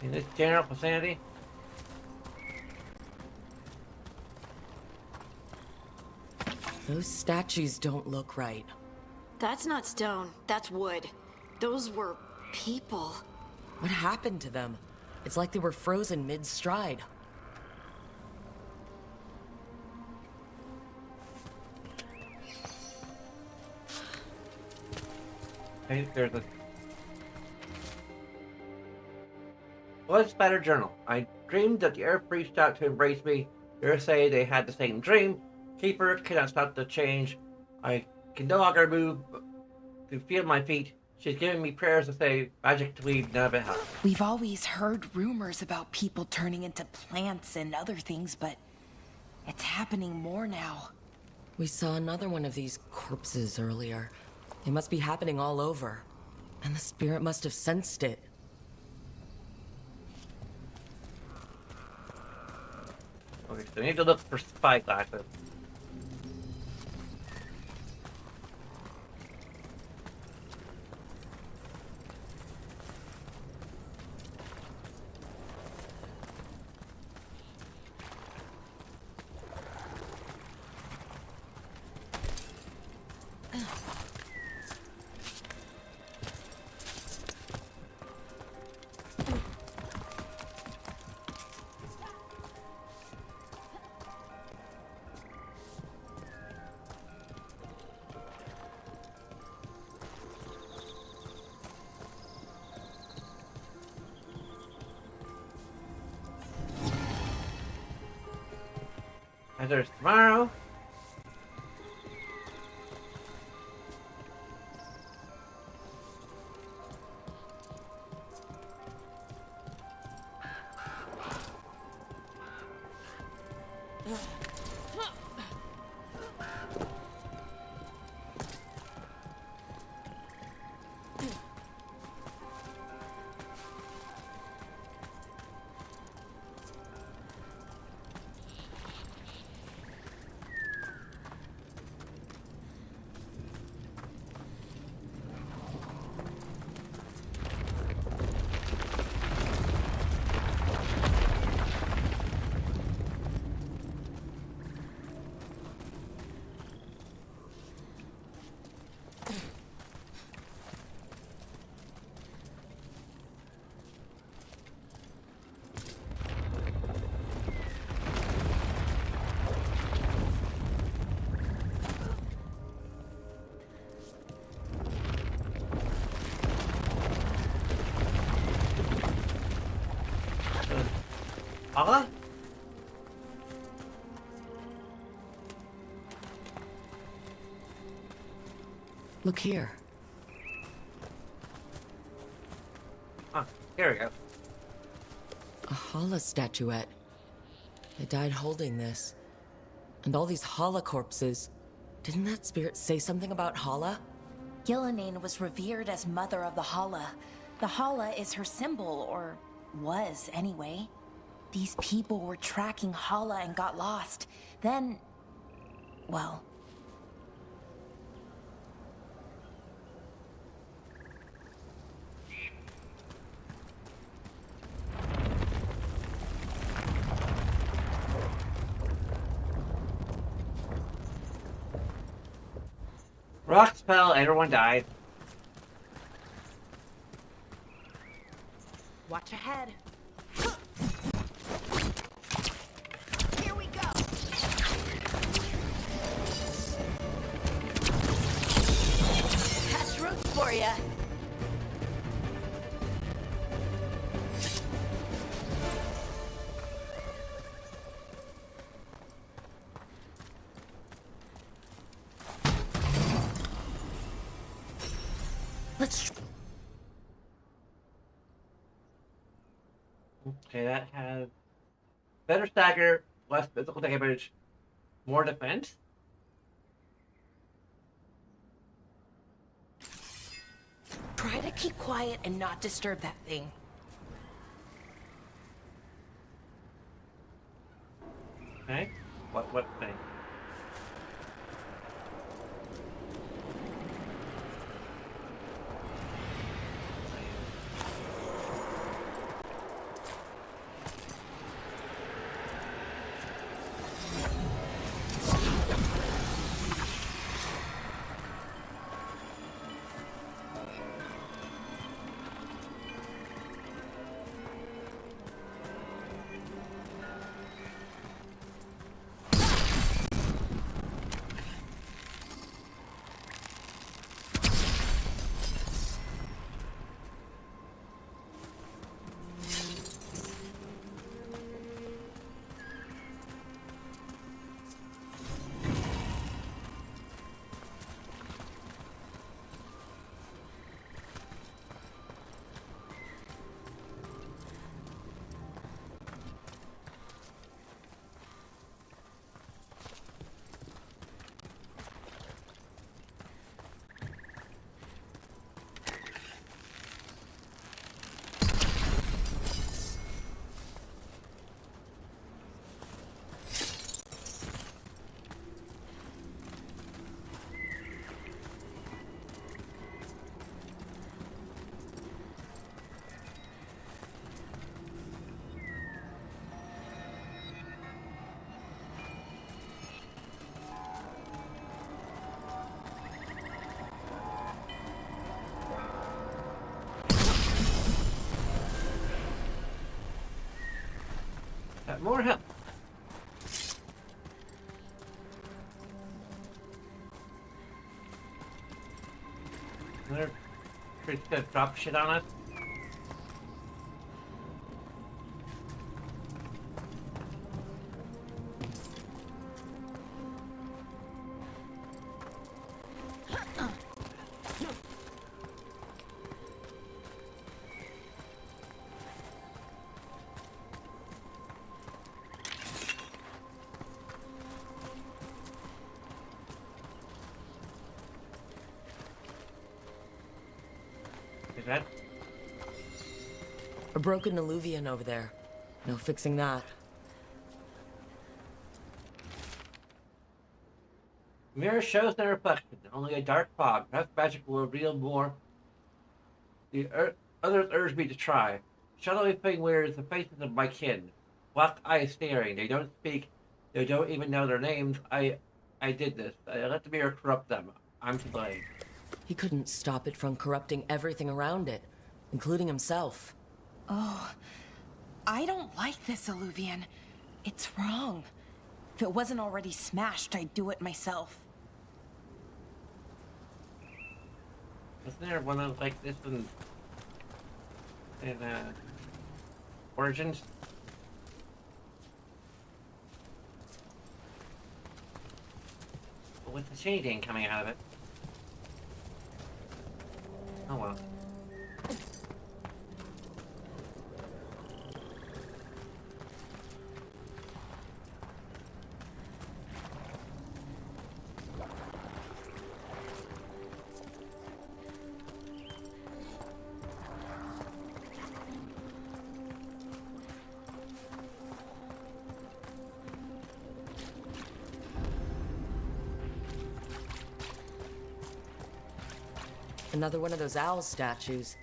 in this general vicinity. Those statues don't look right. That's not stone, that's wood. Those were people. What happened to them? It's like they were frozen mid-stride. Okay, there's a Blood Spatter Journal. I dreamed that the earth reached out to embrace me. They say they had the same dream. Keeper cannot stop the change. I can no longer move to feel my feet. She's giving me prayers to say magic to leave, none of it helps. We've always heard rumors about people turning into plants and other things, but it's happening more now. We saw another one of these corpses earlier. They must be happening all over. And the spirit must have sensed it. Okay, so I need to look for spyglasses. And there's tomorrow. Huh? Look here. Ah, here we go. A Hala statuette. They died holding this. And all these Hala corpses. Didn't that spirit say something about Hala? Gillanine was revered as mother of the Hala. The Hala is her symbol, or was anyway. These people were tracking Hala and got lost. Then, well... Rock spell, everyone died. Watch ahead. Here we go! That's root for ya! Let's... Okay, that has better stagger, less physical damage, more defense. Try to keep quiet and not disturb that thing. Okay, what thing? more help. Another creature gonna drop shit on us. Is that? A broken alluvian over there. No fixing that. Mirror shows no reflection, only a dark fog. Perhaps magic will reveal more. Others urge me to try. Shadowy thing wears the faces of my kin. Black eyes staring. They don't speak. They don't even know their names. I did this. I let the mirror corrupt them. I'm to blame. He couldn't stop it from corrupting everything around it, including himself. Oh, I don't like this alluvian. It's wrong. If it wasn't already smashed, I'd do it myself. Wasn't there one of like this in Origins? But with the shading coming out of it. Oh well. Another one of those owl statues.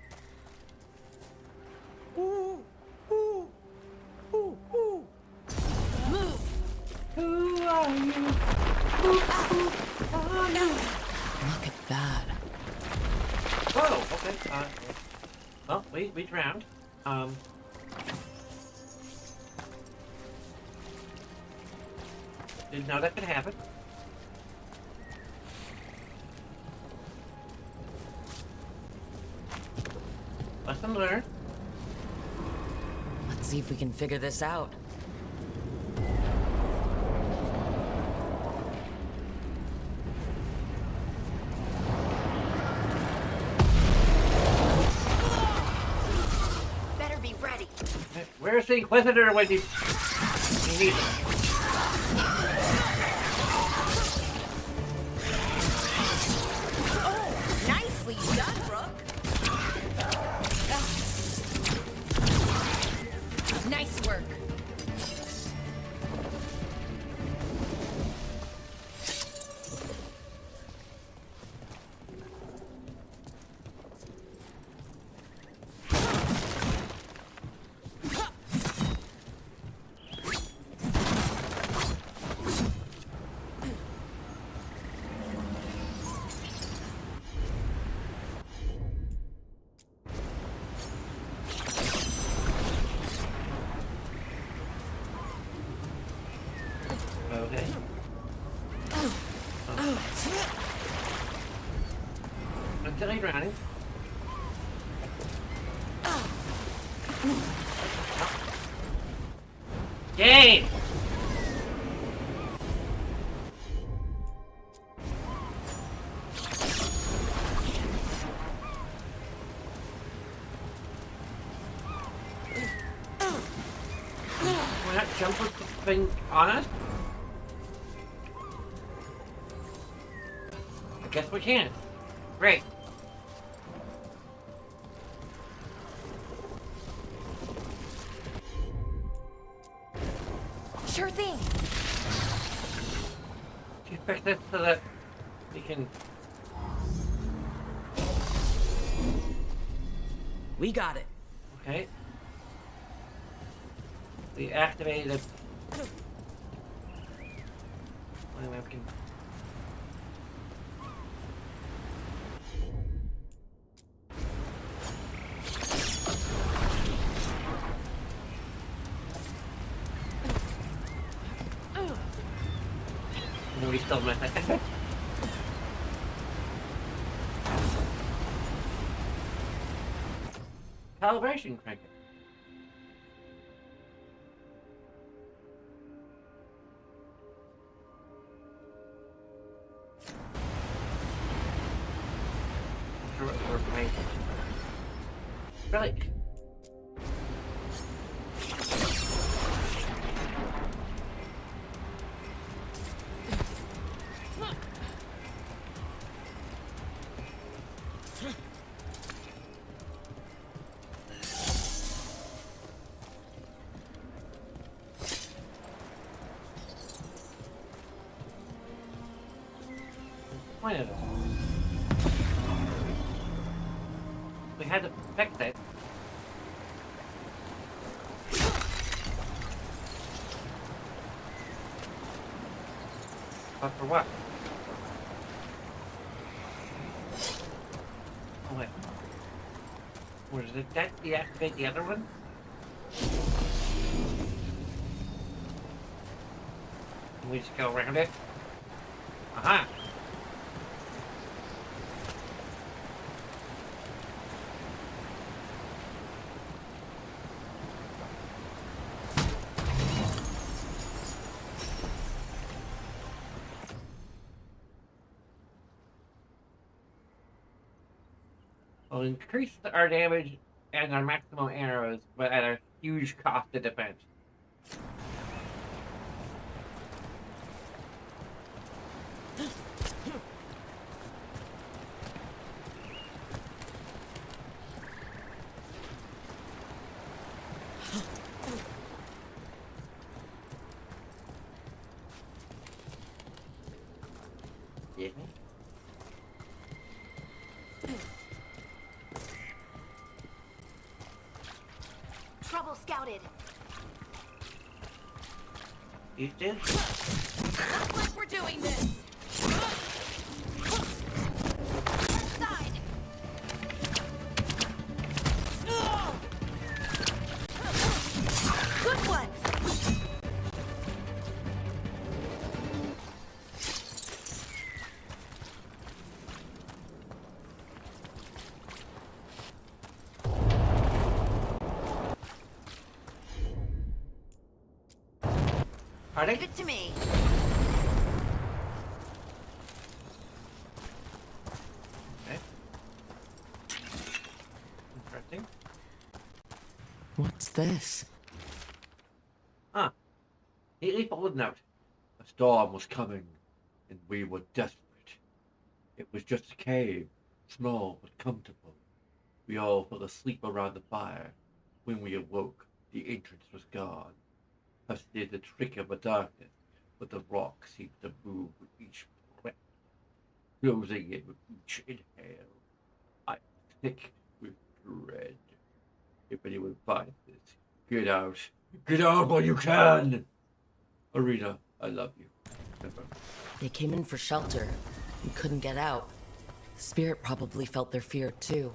Move! Who are you? Look at that. Oh, okay. Well, we drowned. Didn't know that could happen. Lesson learned. Let's see if we can figure this out. Better be ready. Where's the Inquisitor when you need him? Oh, nicely done, Brooke. Nice work. Okay. Until he's running. Game! Will that jump with the thing on us? I guess we can. Great. Sure thing. You fix this so that we can. We got it. Okay. We activated it. Anyway, we can. still missing. Calibration crank. Really? Point of it. We had to fix it. But for what? Oh wait. Was it that deactivate the other one? Can we just go around it? Aha! Will increase our damage and our maximum arrows, but at a huge cost to defense. Yeah. Trouble scouted. You did? Looks like we're doing this. Side. Good one. Are they? Leave it to me. Okay. Interesting. What's this? Huh. Neatly folded note. A storm was coming, and we were desperate. It was just a cave, small but comfortable. We all fell asleep around the fire. When we awoke, the entrance was gone. Thus did the trick of the darkness, but the rock seemed to move with each breath, closing it with each inhale. I am sick with dread. If anyone finds this, get out. Get out while you can! Arena, I love you. Remember. They came in for shelter and couldn't get out. The spirit probably felt their fear too.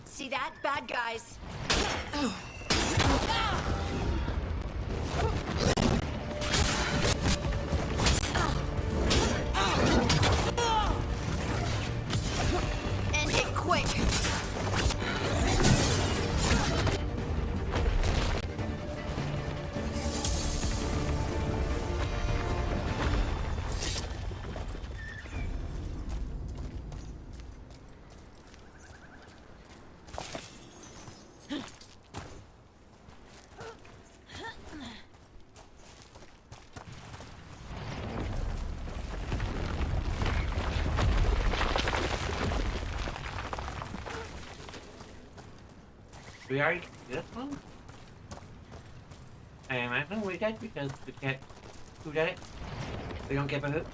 See that? Bad guys. End it quick. We already did this one? I imagine we did because we can't. Who did it? We don't give a hoot.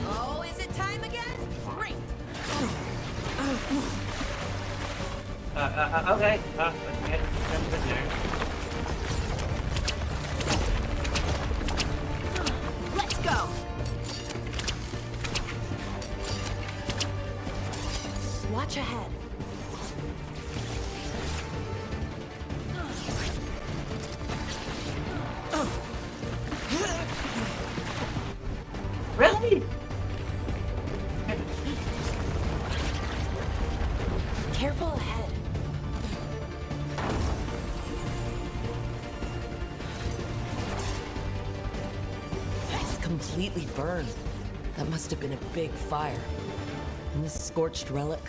Oh, is it time again? Great. Okay. Let's get jump in there. Let's go. Watch ahead. Really? Careful ahead. It's completely burned. That must have been a big fire. And this scorched relic?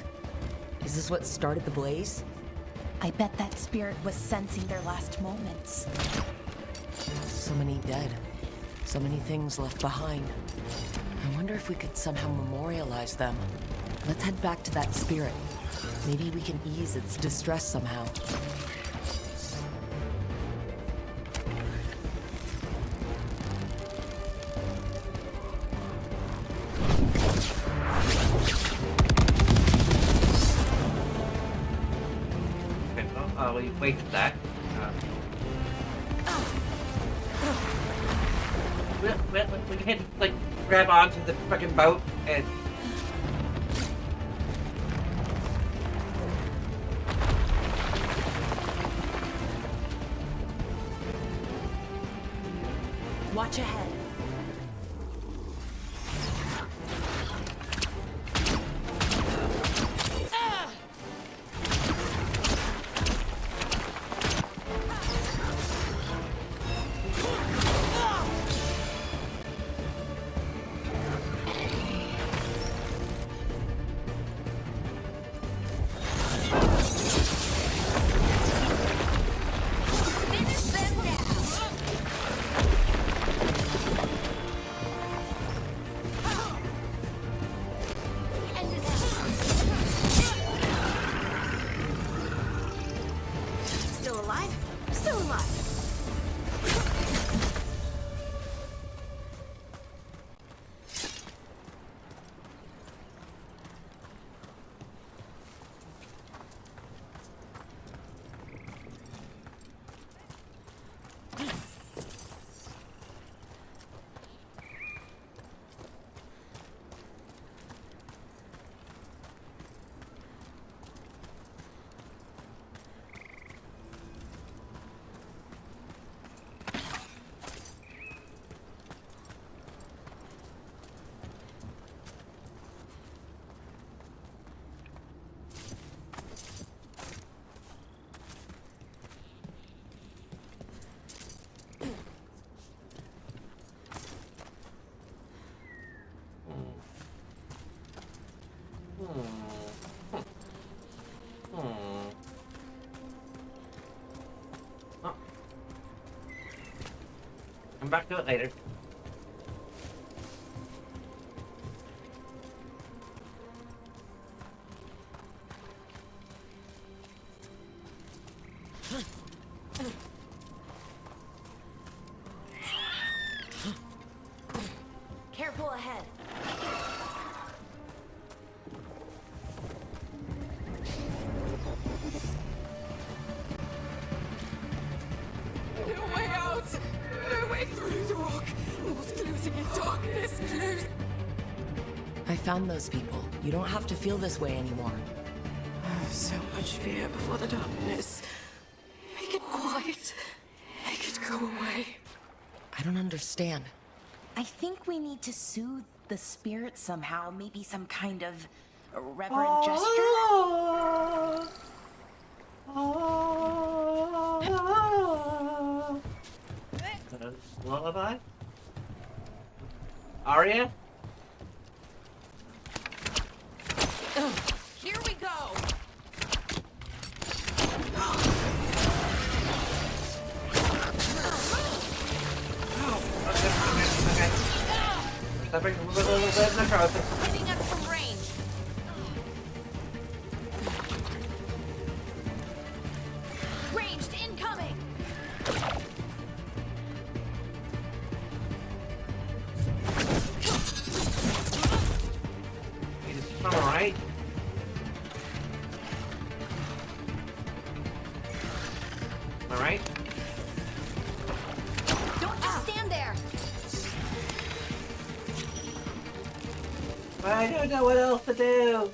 Is this what started the blaze? I bet that spirit was sensing their last moments. So many dead. So many things left behind. I wonder if we could somehow memorialize them. Let's head back to that spirit. Maybe we can ease its distress somehow. Okay, we wait for that. We can like grab onto the fucking boat and. Watch ahead. Still alive? Still alive. Oh. Come back to it later. Careful ahead. No way out! No way through the rock! Lost losing in darkness, lose. I found those people. You don't have to feel this way anymore. So much fear before the darkness. Make it quiet. Make it go away. I don't understand. I think we need to soothe the spirit somehow. Maybe some kind of reverent gesture? Lullaby? Arya? Here we go! Okay. Stepping a little bit. frozen. Hitting us from range. Ranged incoming. It's alright. Alright. Don't just stand there. I don't know what else to do.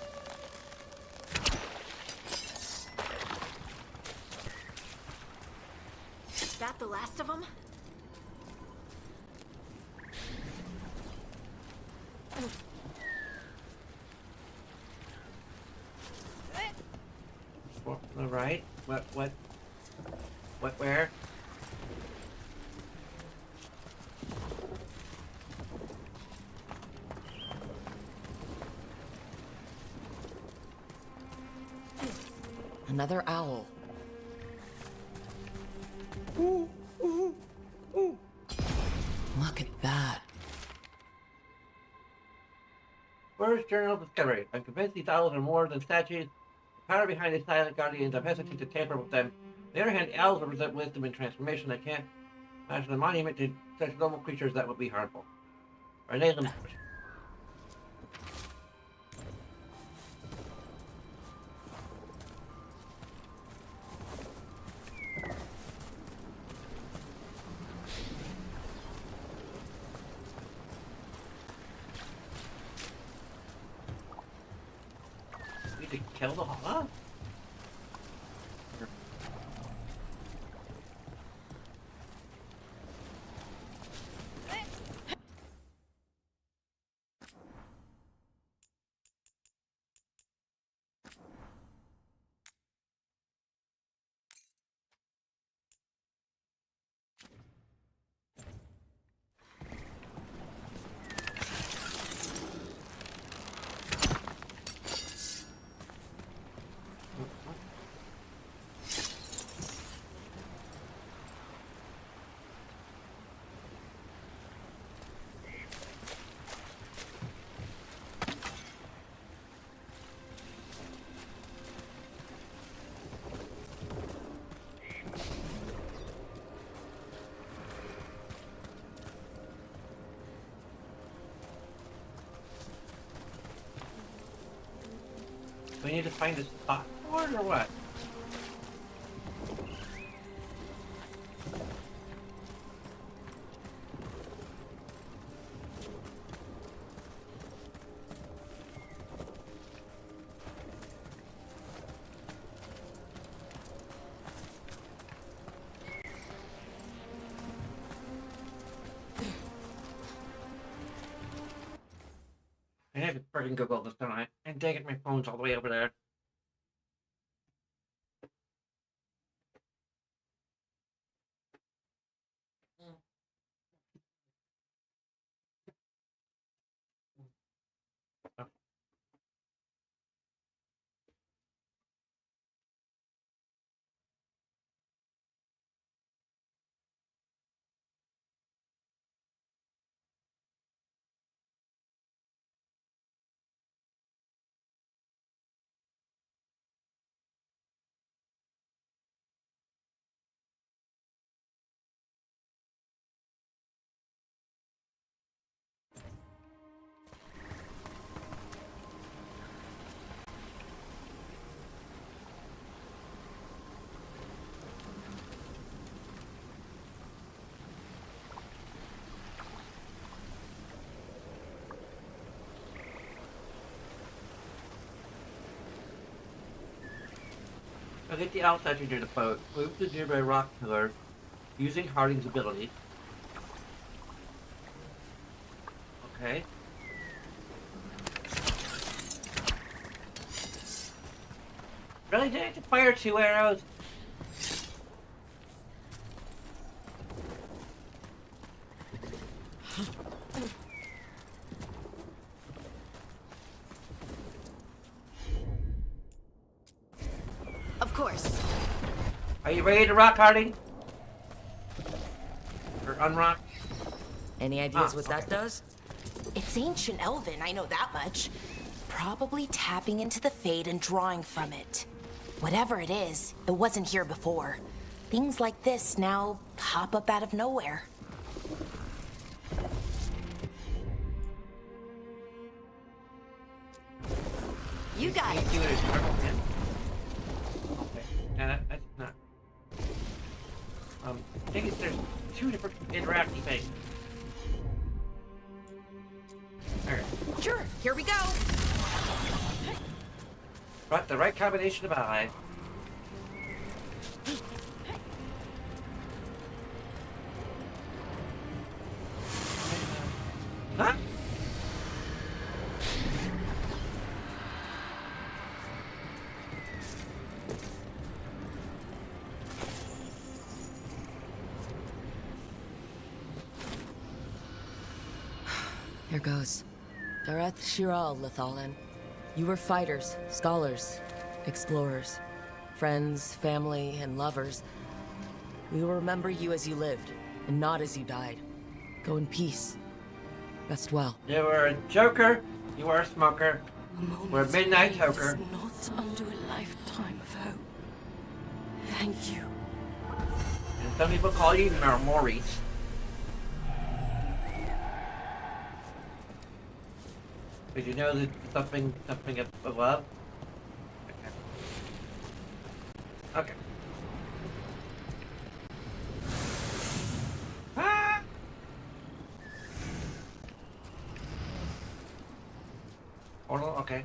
Is that the last of them? Alright. Where? Another owl. Look at that. First journal discovery. I'm convinced these owls are more than statues. The power behind the silent guardians, I'm hesitant to tamper with them. On the other hand, owls represent wisdom and transformation. I can't imagine a monument to such normal creatures that would be harmful. Or nail them. Need to kill the Hala? We need to find a spot for it or what? I have to freaking Google this, don't I? And dang it, my phone's all the way over there. I'll get the owl statue near the boat. Move to the nearby rock pillar using Harding's ability. Okay. Really? Did I have to fire 2 arrows? Of course. Are you ready to rock, Harding? Or unrock? Any ideas Ah, what okay. that does? It's It's ancient Elven, I know that much. Probably tapping into the Fade and drawing from it. Whatever it is, it wasn't here before. Things like this now pop up out of nowhere. You got Can't it. do it as purple pin. Okay. Now that's not. I think there's two different interacting things. Alright. Sure, here we go. Got the right combination of eyes. Huh? Here goes. Dareth Shiral, Lethalin. You were fighters, scholars, explorers, friends, family, and lovers. We will remember you as you lived, and not as you died. Go in peace. Rest well. You were a joker, you were a smoker, we're a midnight toker. Not undo a lifetime of hope. Thank you. And some people call you Maurice. Did you know that something up above? Okay. Okay. Ah! Portal, okay.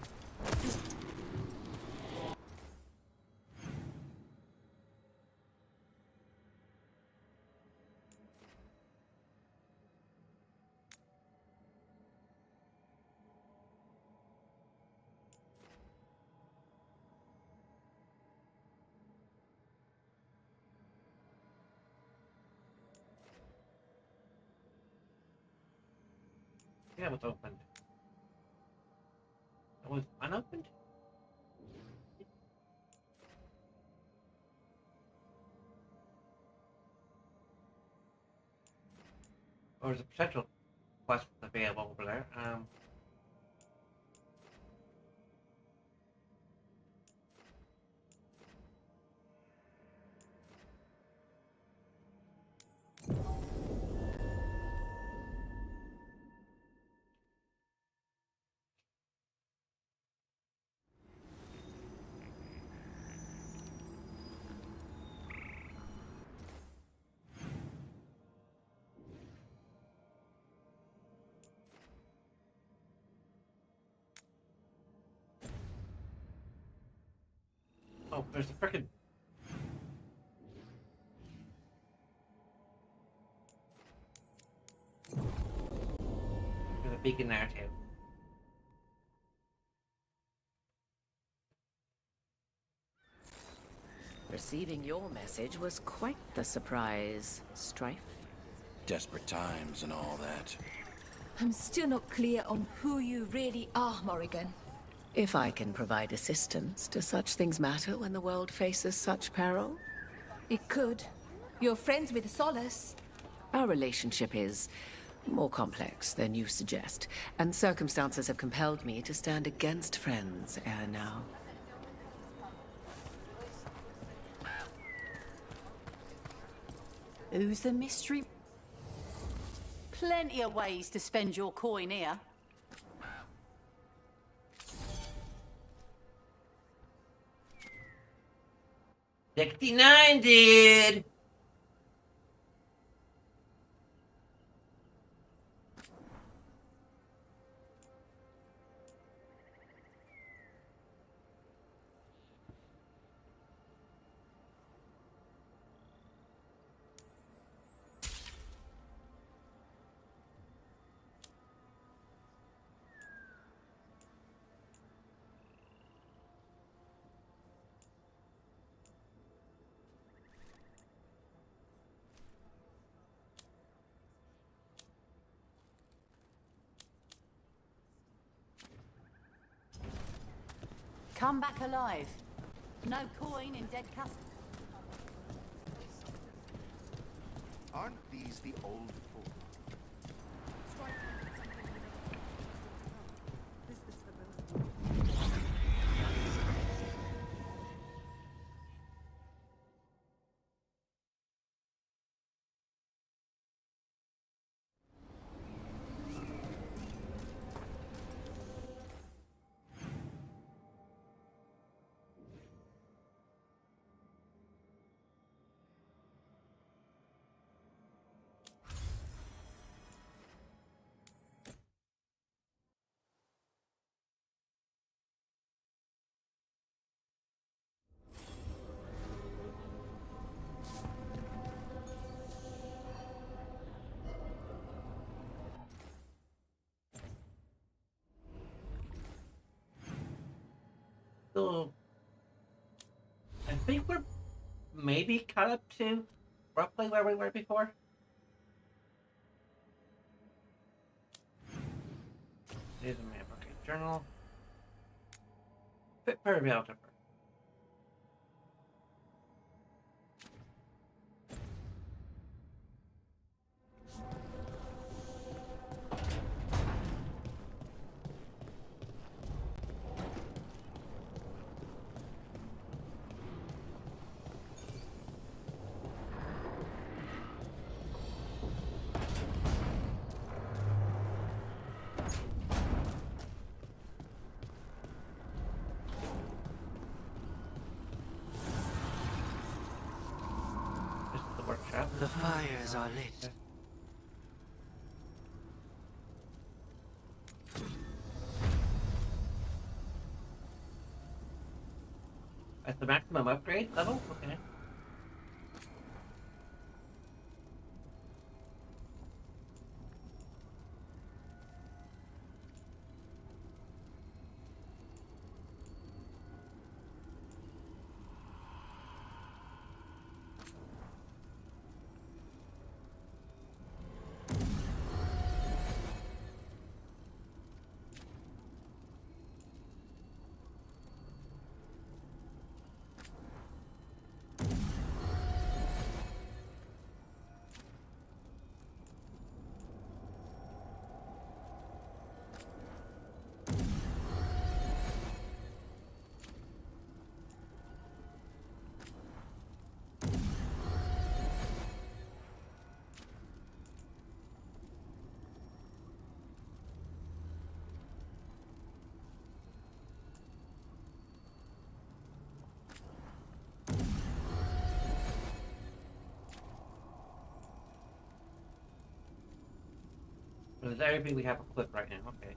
Yeah, it was opened. It was unopened? Or is a potential quest available over there? Oh, there's a frickin' there's a beacon there too. Receiving your message was quite the surprise, Strife. Desperate times and all that. I'm still not clear on who you really are, Morrigan. If I can provide assistance, do such things matter when the world faces such peril? It could. You're friends with Solace. Our relationship is more complex than you suggest, and circumstances have compelled me to stand against friends ere now. Who's the mystery? Plenty of ways to spend your coin here. '69, dude! Come back alive. No coin in dead custody. Aren't these the old folk? still... I think we're maybe caught up to roughly where we were before. There's a map. Okay, journal. Fit for a algebra. This is the workshop. The fires are lit. At the maximum upgrade level? Okay. So is everything we have equipped right now? Okay.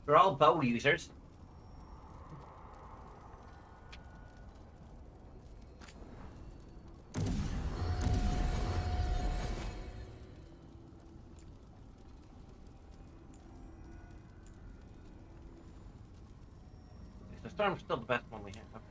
They're all bow users. The storm's still the best one we have.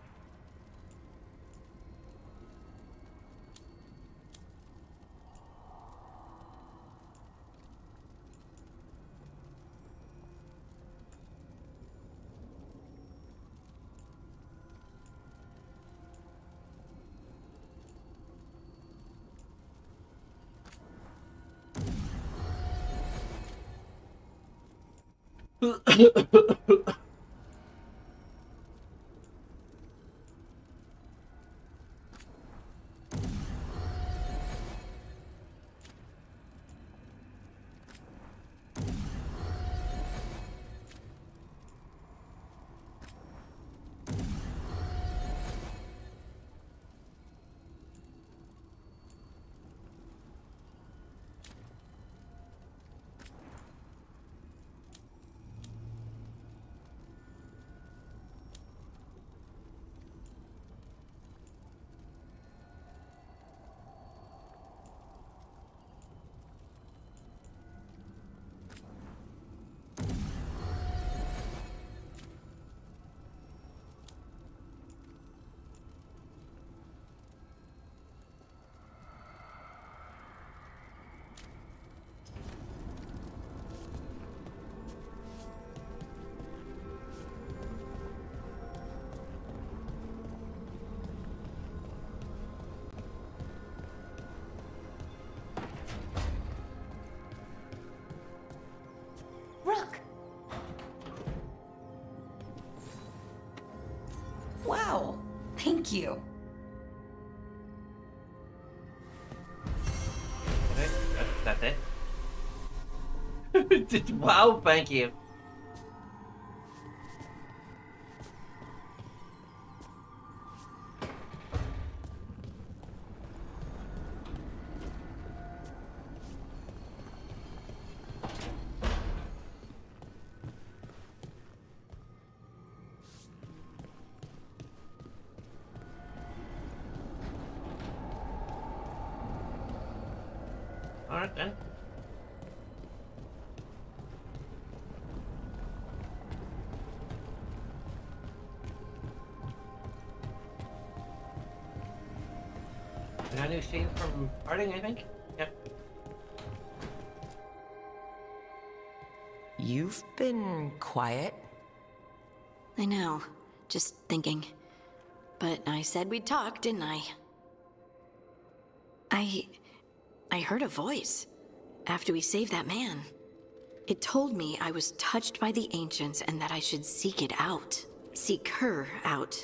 Rook! Wow, thank you. Okay, that's it. Wow, thank you. Alright then. Any new scenes from Harding, I think? Yep. You've been quiet. I know. Just thinking. But I said we'd talk, didn't I? I heard a voice after we saved that man. It told me I was touched by the ancients and that I should seek it out. Seek her out.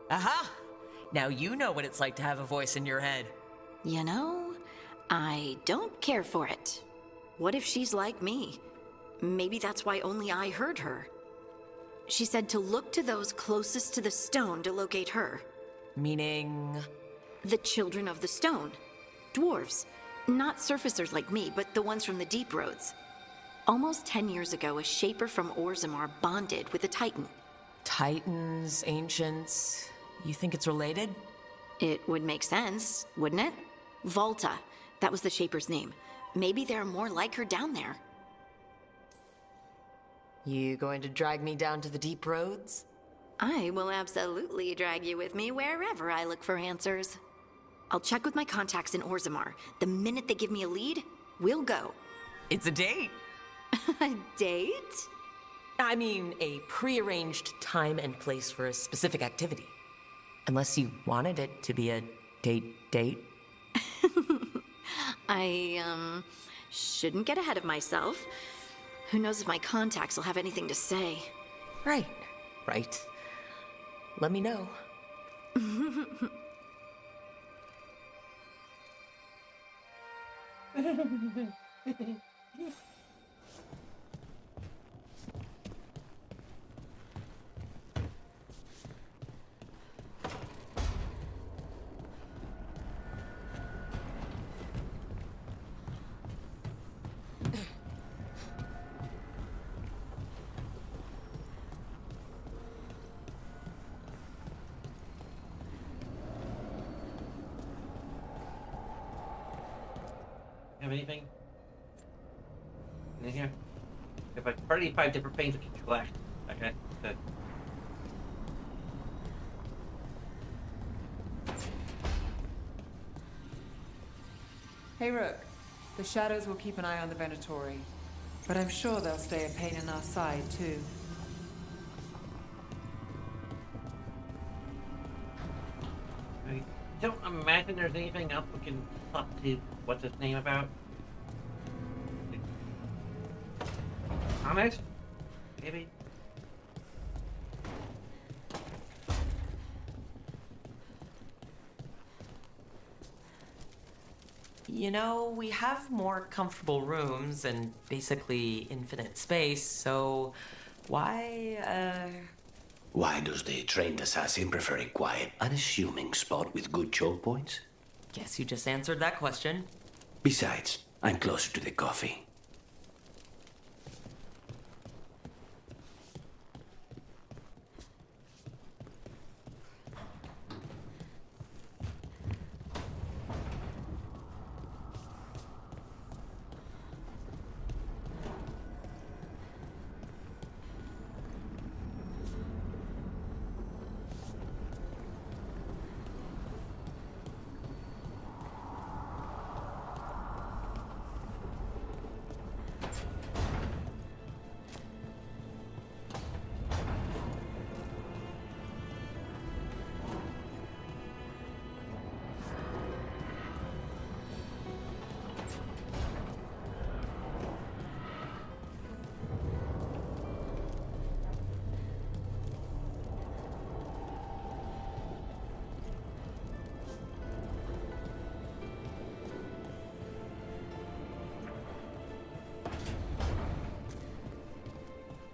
Aha! Now you know what it's like to have a voice in your head. You know, I don't care for it. What if she's like me? Maybe that's why only I heard her. She said to look to those closest to the stone to locate her. Meaning? The children of the stone. Dwarves. Not surfacers like me, but the ones from the deep roads. Almost 10 years ago, a shaper from Orzammar bonded with a titan. Titans, ancients. You think it's related? It would make sense, wouldn't it? Volta. That was the shaper's name. Maybe there are more like her down there. You going to drag me down to the deep roads? I will absolutely drag you with me wherever I look for answers. I'll check with my contacts in Orzammar. The minute they give me a lead, we'll go. It's a date. A date? I mean, a prearranged time and place for a specific activity. Unless you wanted it to be a date. I, shouldn't get ahead of myself. Who knows if my contacts will have anything to say. Right. Let me know. Have anything in here? If like 35 different things that you can collect. Okay, good. Hey Rook, the Shadows will keep an eye on the Venatori, but I'm sure they'll stay a pain in our side too. I don't imagine there's anything else we can talk to what's his name about. Thomas? Maybe? You know, we have more comfortable rooms and basically infinite space, so why, Why does the trained assassin prefer a quiet, unassuming spot with good choke points? Guess you just answered that question. Besides, I'm closer to the coffee.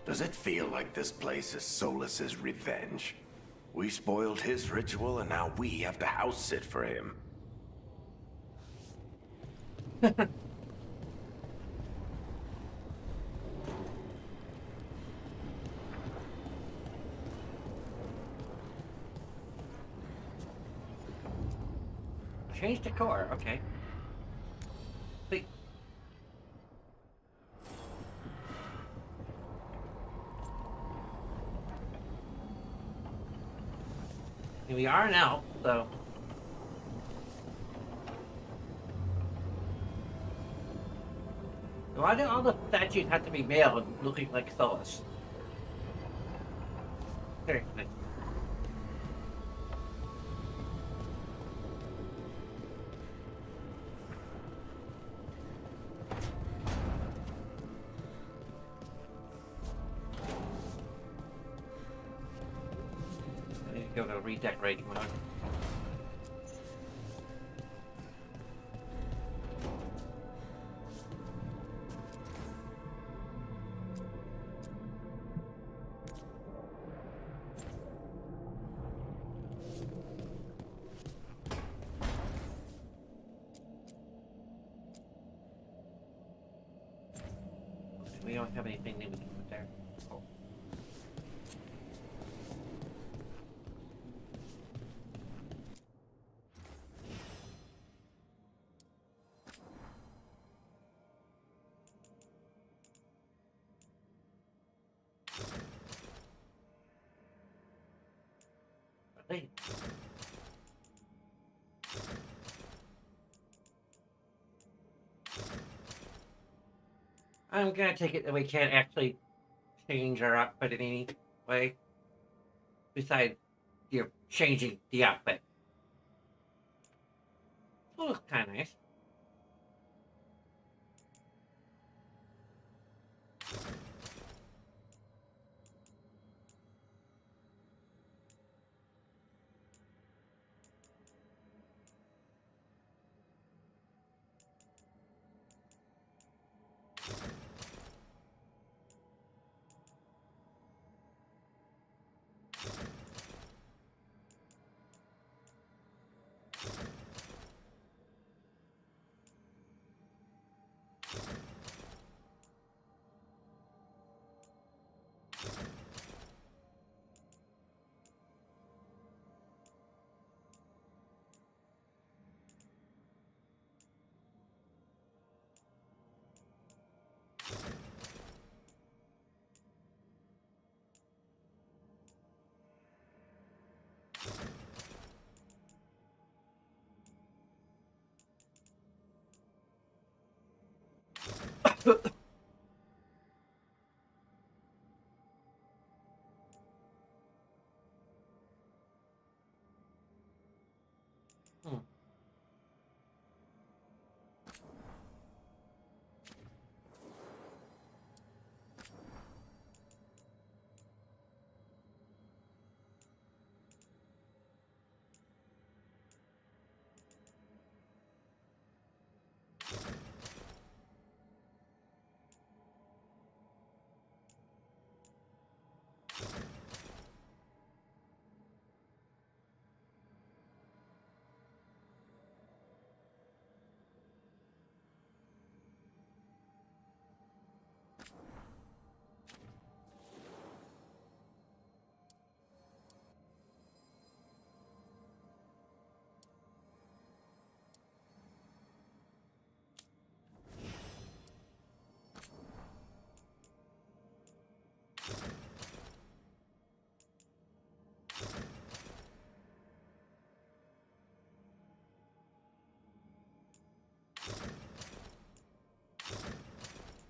Does it feel like this place is Solus's revenge? We spoiled his ritual, and now we have to house sit for him. Change the core, okay. Wait. Here we are now, so. Why do all the statues have to be male and looking like Solus? Seriously. Go to redecorating mode. We don't have anything new we can put there. Oh. Hey. I'm gonna take it that we can't actually change our outfit in any way. Besides, you're changing the outfit. It looks kinda nice.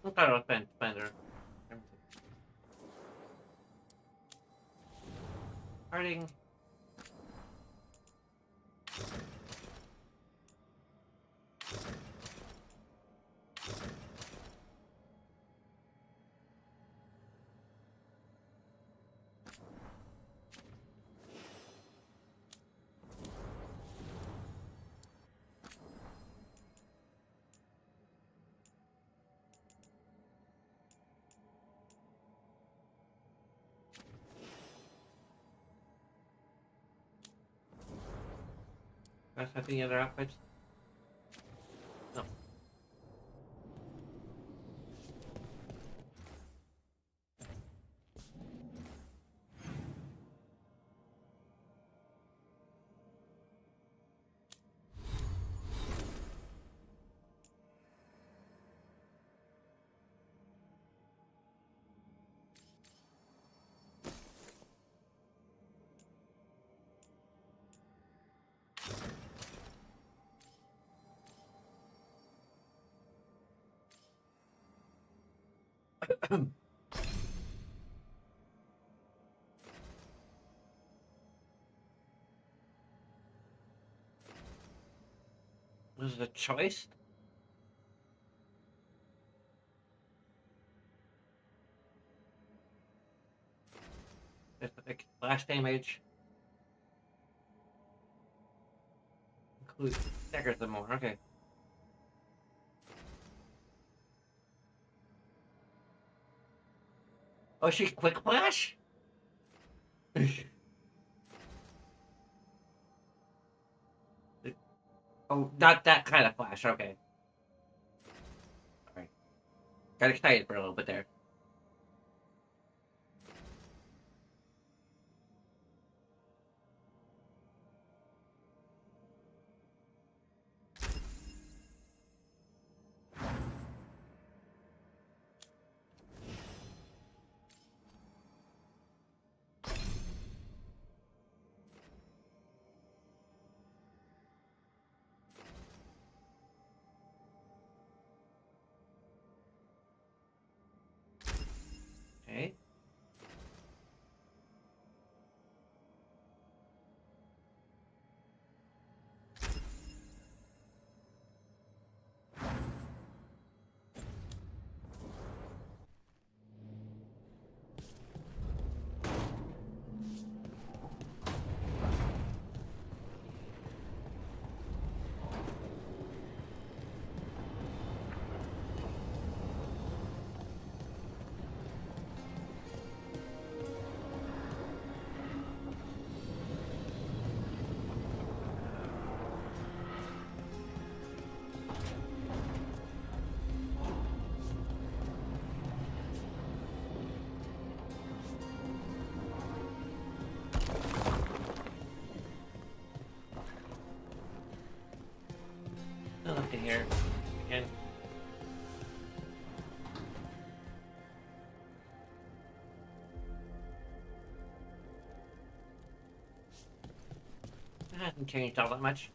I thought it was Spender. Starting. Guys have any other outfits? No. This is a choice? Specific splash damage. Include staggers them more, okay. Oh, she quick flash? Oh, not that kind of flash, okay. Alright. Got excited for a little bit there. Okay. Nothing here. Again. It hasn't changed all that much.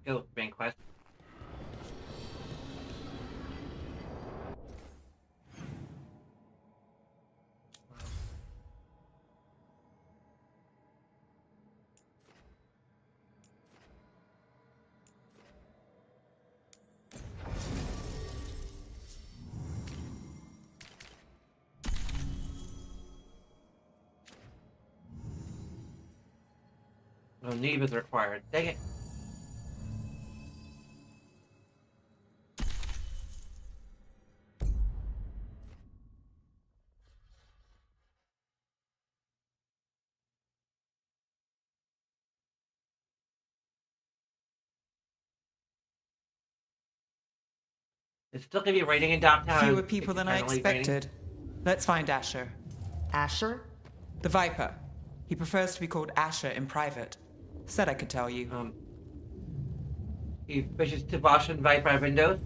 Go, main quest. No leave is required. Dang it. It's still gonna be raining in downtown. Fewer people than I Eternally raining. expected. Let's find Asher. Asher? The Viper. He prefers to be called Asher in private. Said I could tell you. He wishes to wash and Viper windows.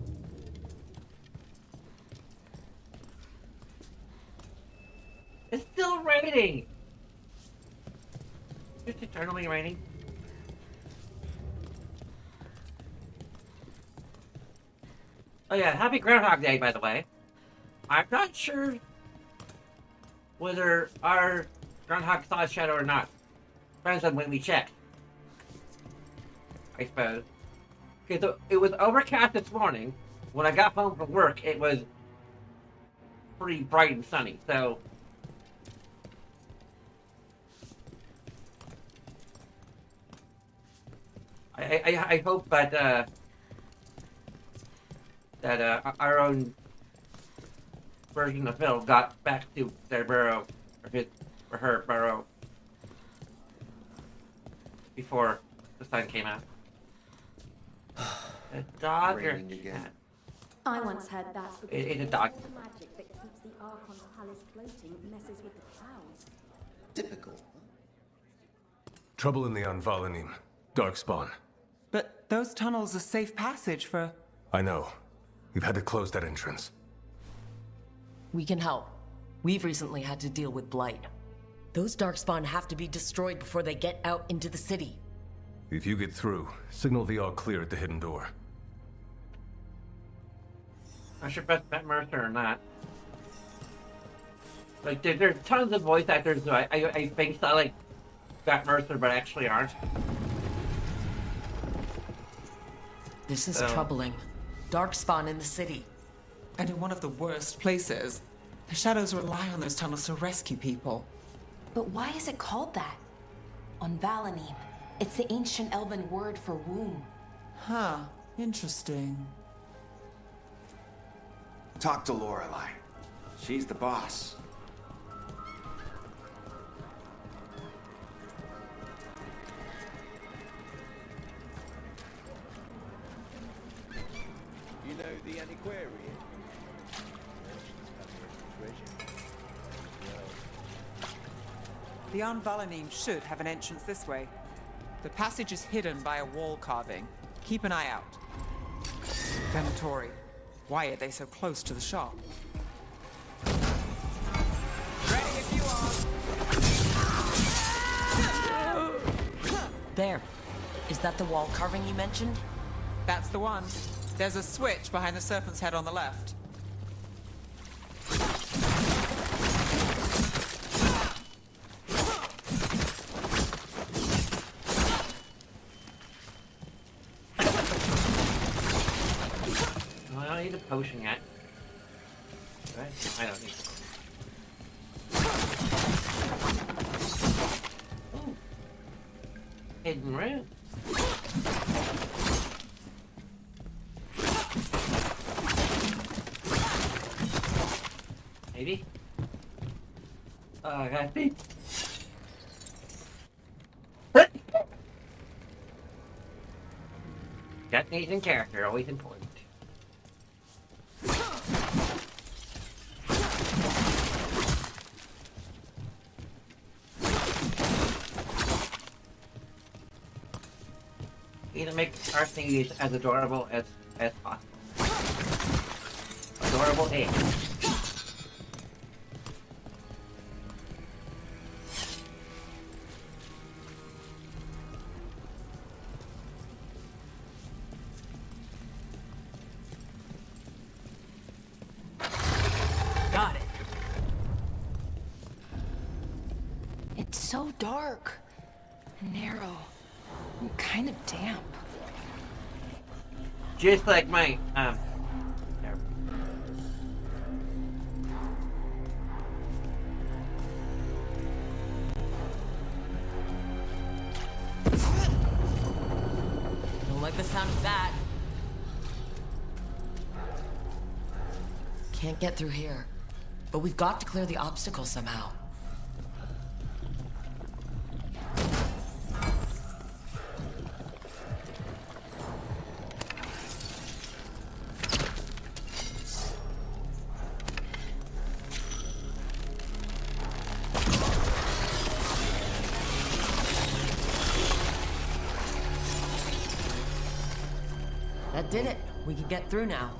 It's still raining! It's eternally raining. Oh yeah, happy Groundhog Day, by the way. I'm not sure whether our Groundhog saw a shadow or not. Depends on when we check, I suppose. Okay, so it was overcast this morning. When I got home from work, it was pretty bright and sunny, so... I hope that, our own version of Phil got back to their burrow, or her burrow, before the sun came out. A dog or a cat? I once heard that's because It's a dog. the magic that keeps the Archon's palace floating messes with the clouds. Typical. Trouble in the Anvalanim. Darkspawn. But those tunnels are safe passage for... I know. We've had to close that entrance. We can help. We've recently had to deal with Blight. Those Darkspawn have to be destroyed before they get out into the city. If you get through, signal the all clear at the hidden door. I should press Matt Mercer or not. Like, there's tons of voice actors who I think sound like Matt Mercer, but actually aren't. This is troubling. Darkspawn in the city. And in one of the worst places. The Shadows rely on those tunnels to rescue people. But why is it called that? On Valanim, it's the ancient elven word for womb. Huh. Interesting. Talk to Lorelei. She's the boss. You know the antiquarian? The Anvalanim should have an entrance this way. The passage is hidden by a wall carving. Keep an eye out. Venatori. Why are they so close to the shop? Ready if you are! There. Is that the wall carving you mentioned? That's the one. There's a switch behind the serpent's head on the left. I don't need a potion yet. Right? I don't need it. Ooh. Hidden room. Maybe? Oh, I got beat. Detonating in character, always important. Need to make our thingies as adorable as possible. Adorable A. so dark, narrow, and kind of damp. Just like my Don't like the sound of that. Can't get through here, but we've got to clear the obstacle somehow. That did it. We can get through now.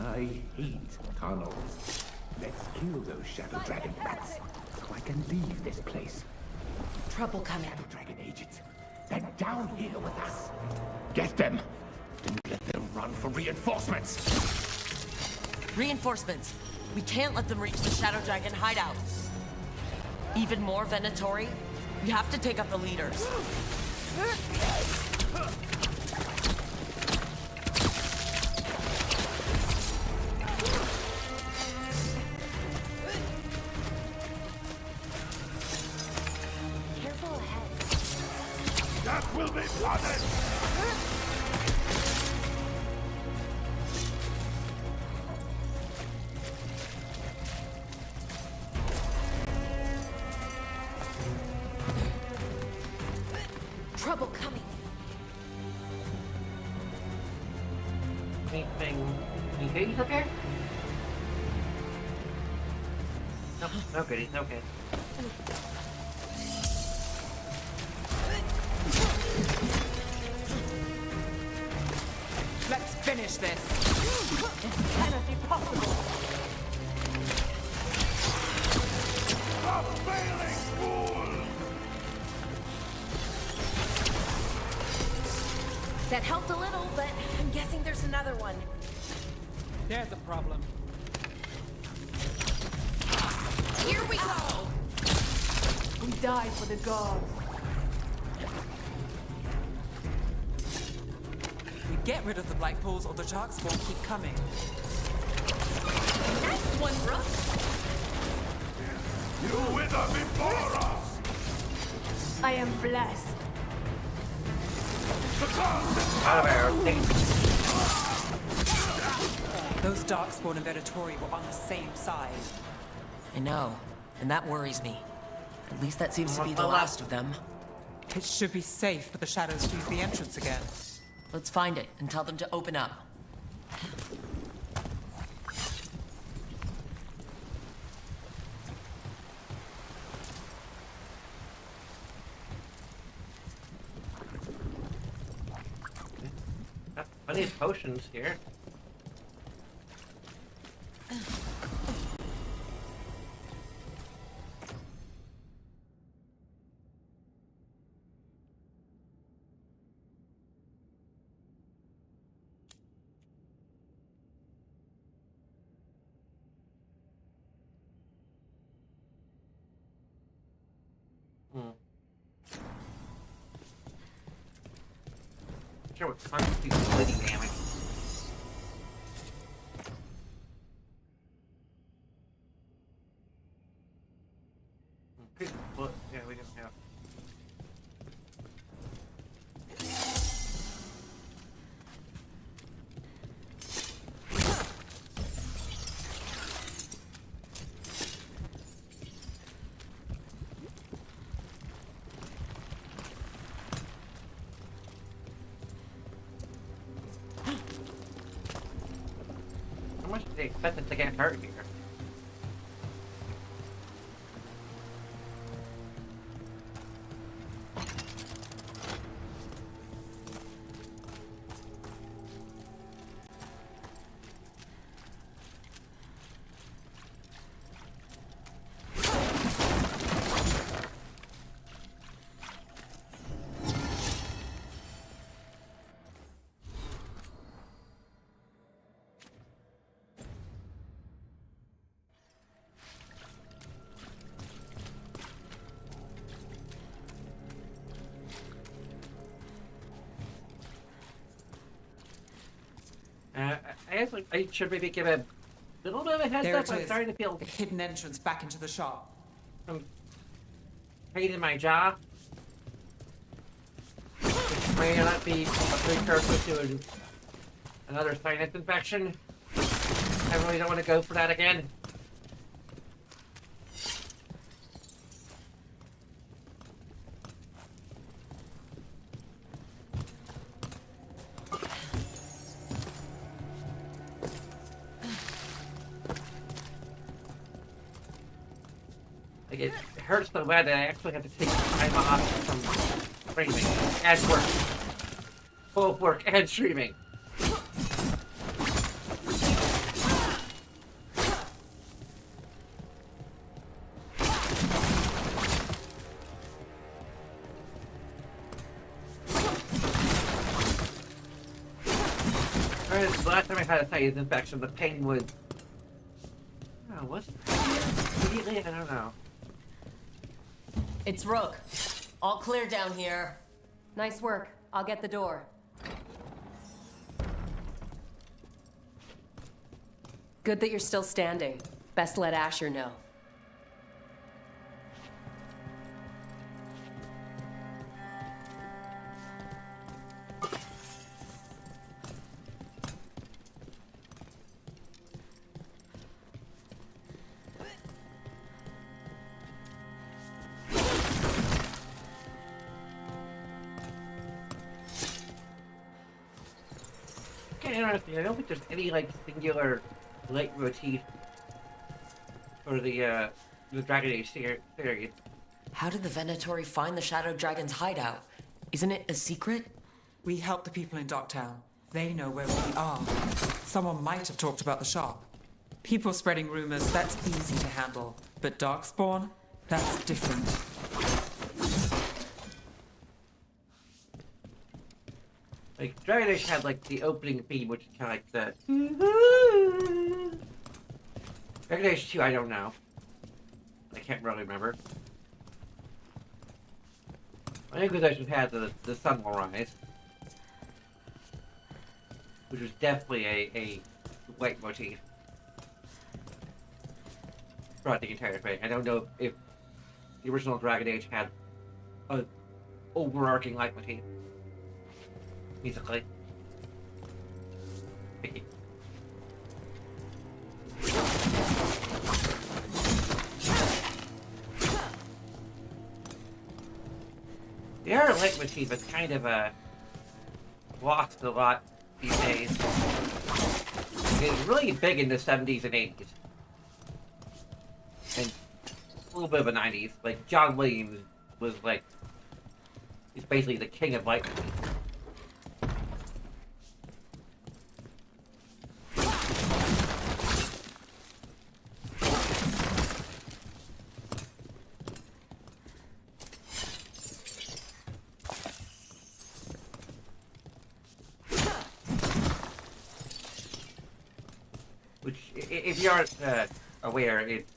I hate tunnels. Let's kill those Shadow Dragon rats so I can leave this place. Trouble coming. Shadow Dragon agents, they're down here with us. Get them! Don't let them run for reinforcements! Reinforcements! We can't let them reach the Shadow Dragon hideout. Even more Venatori? We have to take out the leaders. Careful ahead. That will be flooded! Trouble coming. anything goodies up here? Nope, no goodies, okay. Let's finish this. This cannot be possible. Stop failing, fool! That helped a little, but I'm guessing there's another one. There's a problem. Here we go! We die for the gods. We get rid of the black pools or the sharks will keep coming. Nice one, Brooke. You wither before us! I am blessed. Out of air. Those darkspawn and Venatori were on the same side. I know, and that worries me. At least that seems to be the last of them. It should be safe for the shadows to use the entrance again. Let's find it and tell them to open up. Plenty of potions here. Sure what constitutes bleeding damage. Well, yeah, we don't have. How much do they expect us to get hurt here? guess I should maybe give a little bit of a heads There up. it I'm is. starting to feel The hidden entrance back into the shop. some pain in my jaw. Which may not be a precursor to another sinus infection. I really don't want to go for that again. Like it hurts so bad that I actually have to take time off from streaming and work. Both work and streaming. The last time I had a sinus infection, the pain was... Oh, was it? Immediately? I don't know. It's Rook. All clear down here. Nice work. I'll get the door. Good that you're still standing. Best let Asher know. Interesting. I don't think there's any like singular leitmotif for the Dragon Age series. How did the Venatori find the Shadow Dragon's hideout? Isn't it a secret? We help the people in Docktown. They know where we are. Someone might have talked about the shop. People spreading rumors, that's easy to handle. But Darkspawn? That's different. Like, Dragon Age had, like, the opening theme, which is kind of like the... Dragon Age 2, I don't know. I can't really remember. I think Inquisition had the Sun Will Rise. Which was definitely a leitmotif throughout the entire thing. I don't know if the original Dragon Age had an overarching leitmotif. Musically. The other leitmotif is kind of lost a lot these days. It was really big in the 70s and 80s. And a little bit of the 90s. Like, John Williams was like... He's basically the king of leitmotif. Which, if you aren't aware, it's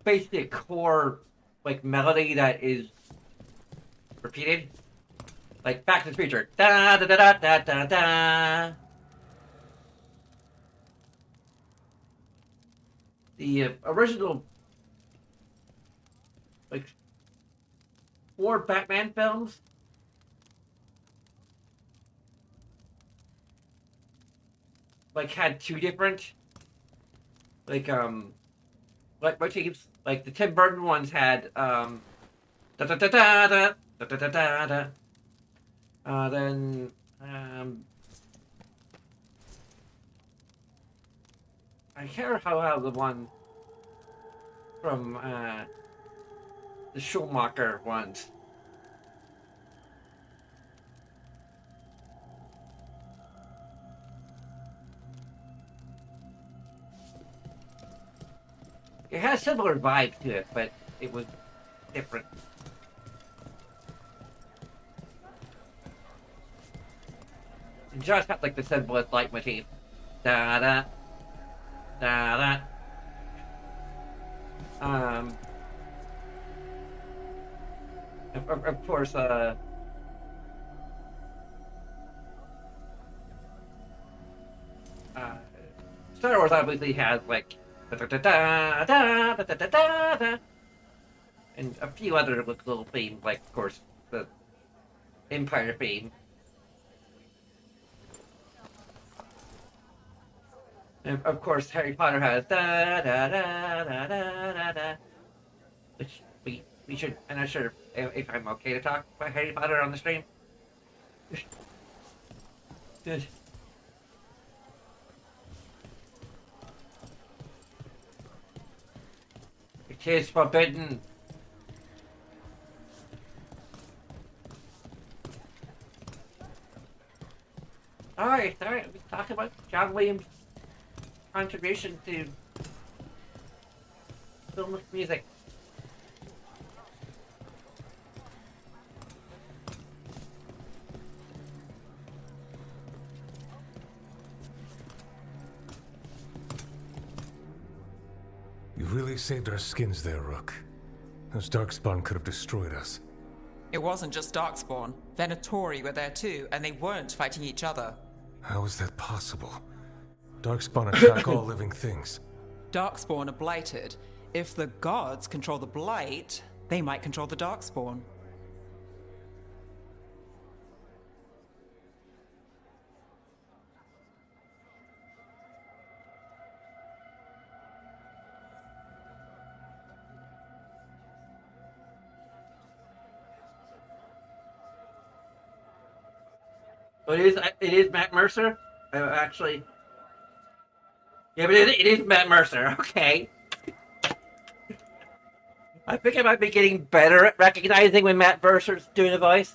basically a core, like, melody that is repeated. Like, Back to the Future. Da da da da da da da. The original, like, 4 Batman films like had 2 different motifs. Like the Tim Burton ones had da da da da da da da da da. Then I can't remember how the one from the Schumacher ones. It has a similar vibe to it, but it was different. It just had like the simplest leitmotif. Da da da da. Of course, Star Wars obviously has like da-da-da-da-da-da-da-da-da-da, and a few other little themes, like of course the Empire theme. And of course Harry Potter has da-da-da-da-da-da-da-da, which we should. I'm not sure if I'm okay to talk about Harry Potter on the stream. Good. It is forbidden. Alright. We talk about John Williams' contribution to film music. You really saved our skins there, Rook. Those Darkspawn could have destroyed us. It wasn't just Darkspawn. Venatori were there too, and they weren't fighting each other. How is that possible? Darkspawn attack all living things. Darkspawn are blighted. If the gods control the blight, they might control the Darkspawn. But it is Matt Mercer? Actually. Yeah, but it is Matt Mercer, okay. I think I might be getting better at recognizing when Matt Mercer's doing a voice.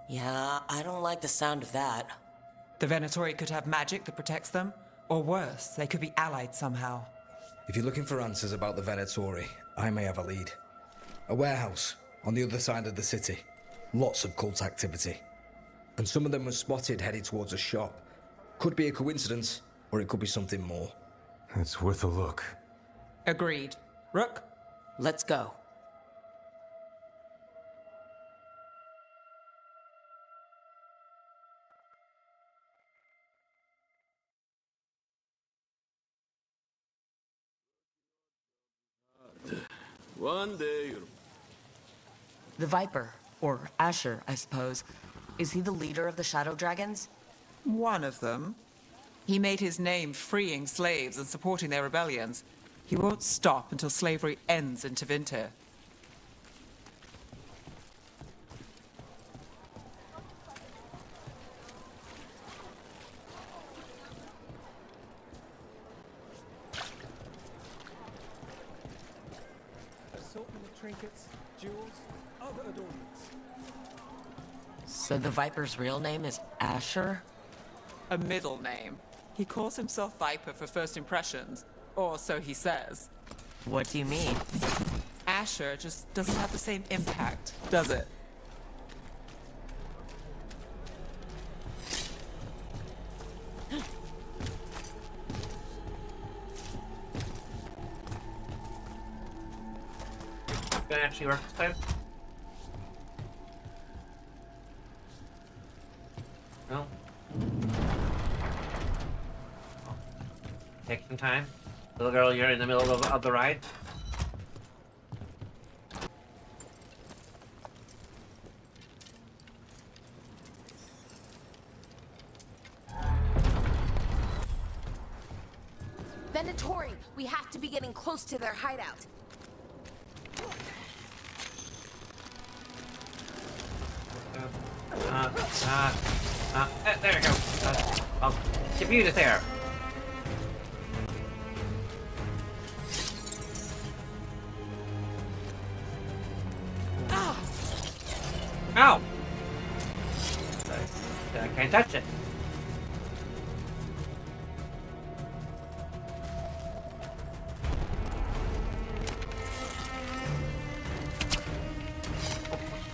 Yeah, I don't like the sound of that. The Venatori could have magic that protects them, or worse, they could be allied somehow. If you're looking for answers about the Venatori, I may have a lead. A warehouse on the other side of the city. Lots of cult activity. And some of them were spotted headed towards a shop. Could be a coincidence, or it could be something more. It's worth a look. Agreed. Rook? Let's go. One day you'll... The Viper, or Asher, I suppose. Is he the leader of the Shadow Dragons? One of them. He made his name freeing slaves and supporting their rebellions. He won't stop until slavery ends in Tevinter. Assortment of trinkets, jewels, other adornments. So the Viper's real name is Asher? A middle name. He calls himself Viper for first impressions, or so he says. What do you mean? Asher just doesn't have the same impact, does it? Gonna actually work this time? No. Take some time. Little girl, you're in the middle of the ride. Venatori, we have to be getting close to their hideout. There we go. I'll give you this air. Ow! I can't touch it.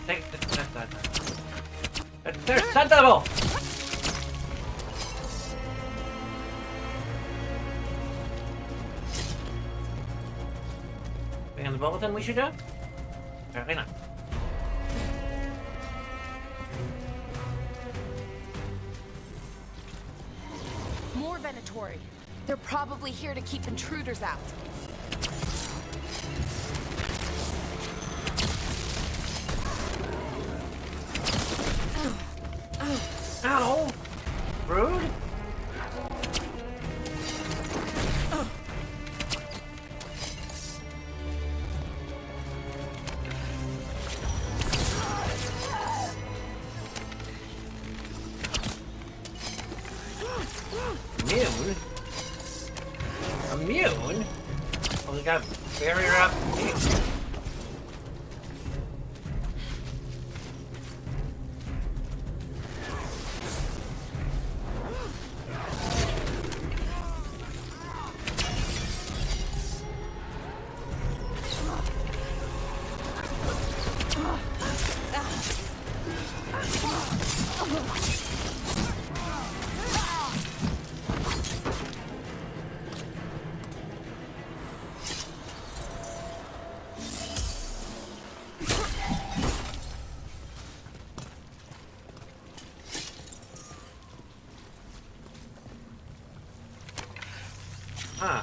Take this. There's Sun Devil! Bam. bulletin we should do? Apparently not. More Venatori. They're probably here to keep intruders out. Ow! Rude? Immune? Immune? Oh, we got a barrier up. Huh.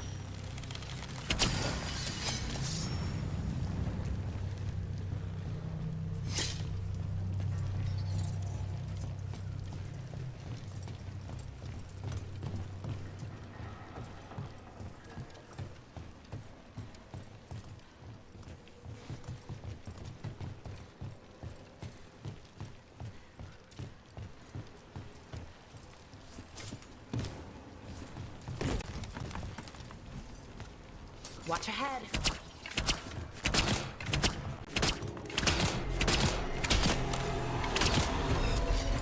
Watch ahead.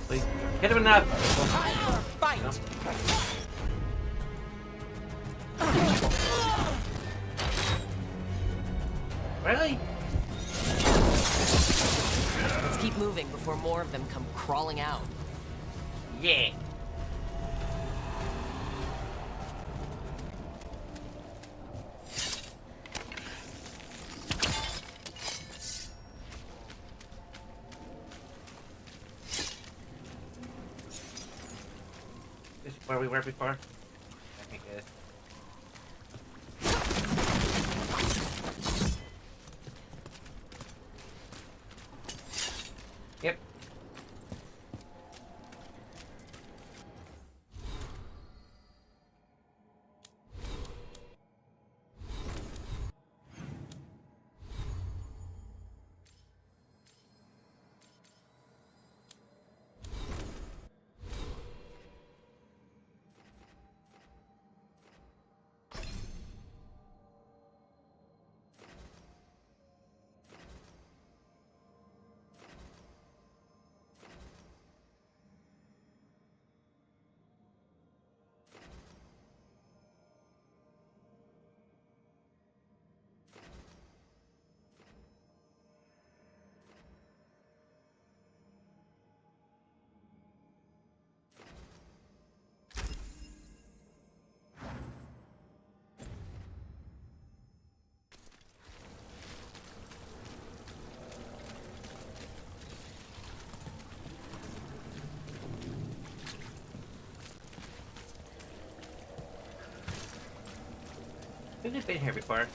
Please hit him enough. Fight! No. Really? Let's keep moving before more of them come crawling out. Yeah. This is where we were before? I think it is. Yep. We've just been here before.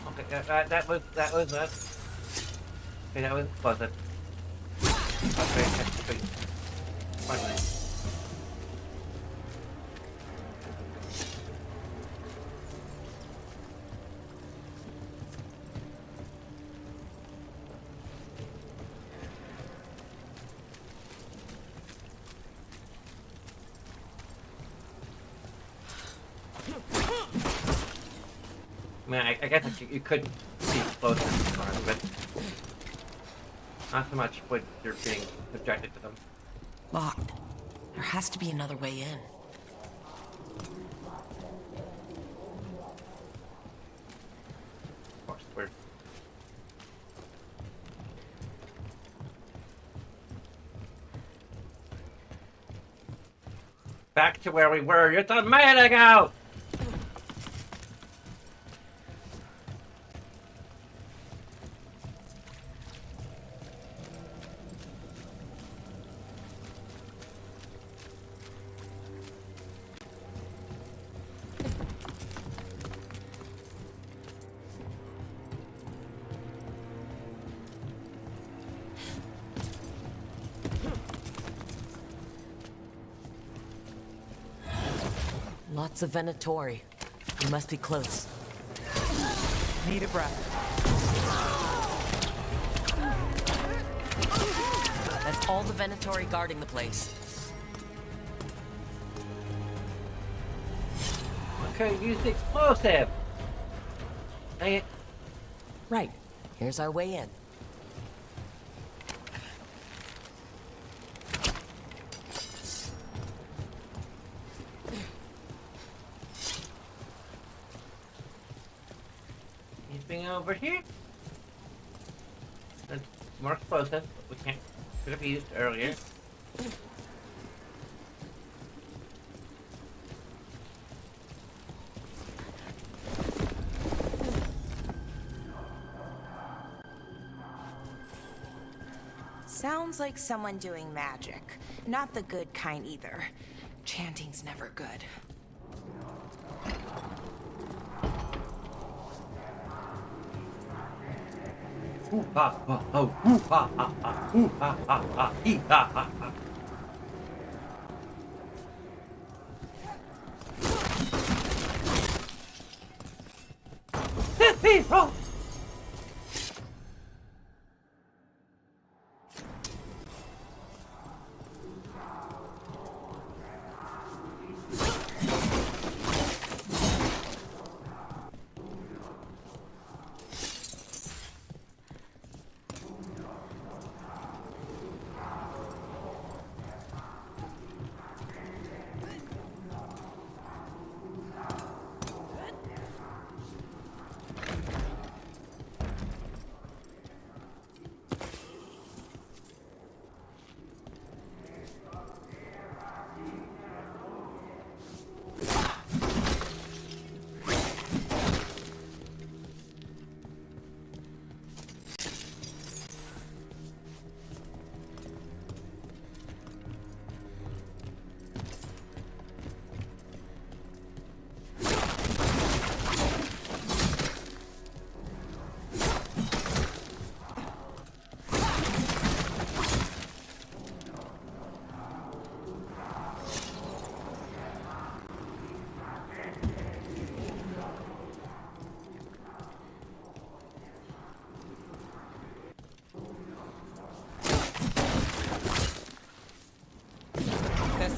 Okay, that was that. Okay, that was pleasant. Okay, that's great. Finally. I mean, I guess you could be closer to the farm, but not so much when you're being subjected to them. Locked. There has to be another way in. Of course, we're Back to where we were just a minute ago! Lots of Venatori. We must be close. Need a breath. That's all the Venatori guarding the place. Okay, use the explosive! Dang it. Right. Here's our way in. Anything over here? That's more explosive, but we can't. Could have used earlier. Sounds like someone doing magic. Not the good kind either. Chanting's never good. Ooh ha ha oh, ooh ha ha ha, ooh ha ha ha, ee ha ha ha. Oh.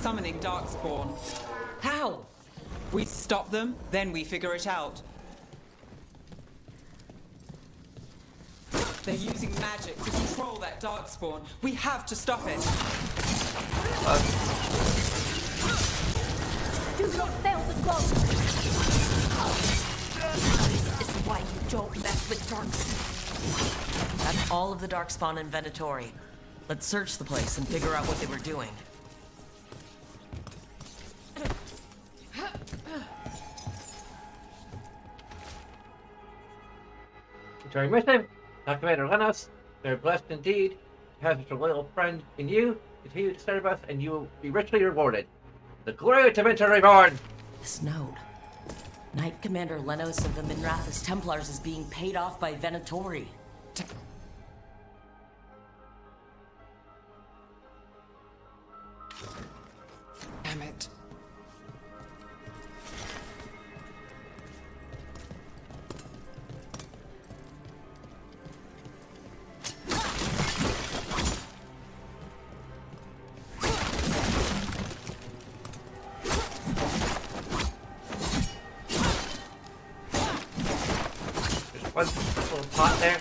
Summoning Darkspawn. How? We stop them, then we figure it out. They're using magic to control that Darkspawn. We have to stop it. Do not fail the gods! This is why you don't mess with Darkspawn. That's all of the Darkspawn and Venatori. Let's search the place and figure out what they were doing. During mission, now Commander Lenos, they're blessed indeed to have such a loyal friend in you. Continue to serve us, and you will be richly rewarded. The glory of Dementor Reborn! This note. Knight Commander Lenos of the Minrathous Templars is being paid off by Venatori. Damn it. One little pot there.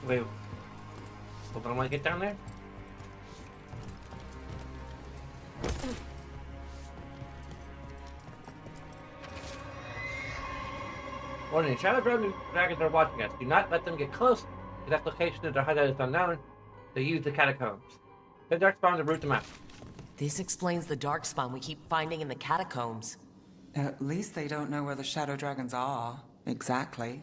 Wait. Hold on, when I get down there? Warning, Shadow Dragons are watching us. Do not let them get close. The next location of their hideout is unknown. They use the catacombs. The Darkspawn to root them out. This explains the Darkspawn we keep finding in the catacombs. At least they don't know where the Shadow Dragons are. Exactly.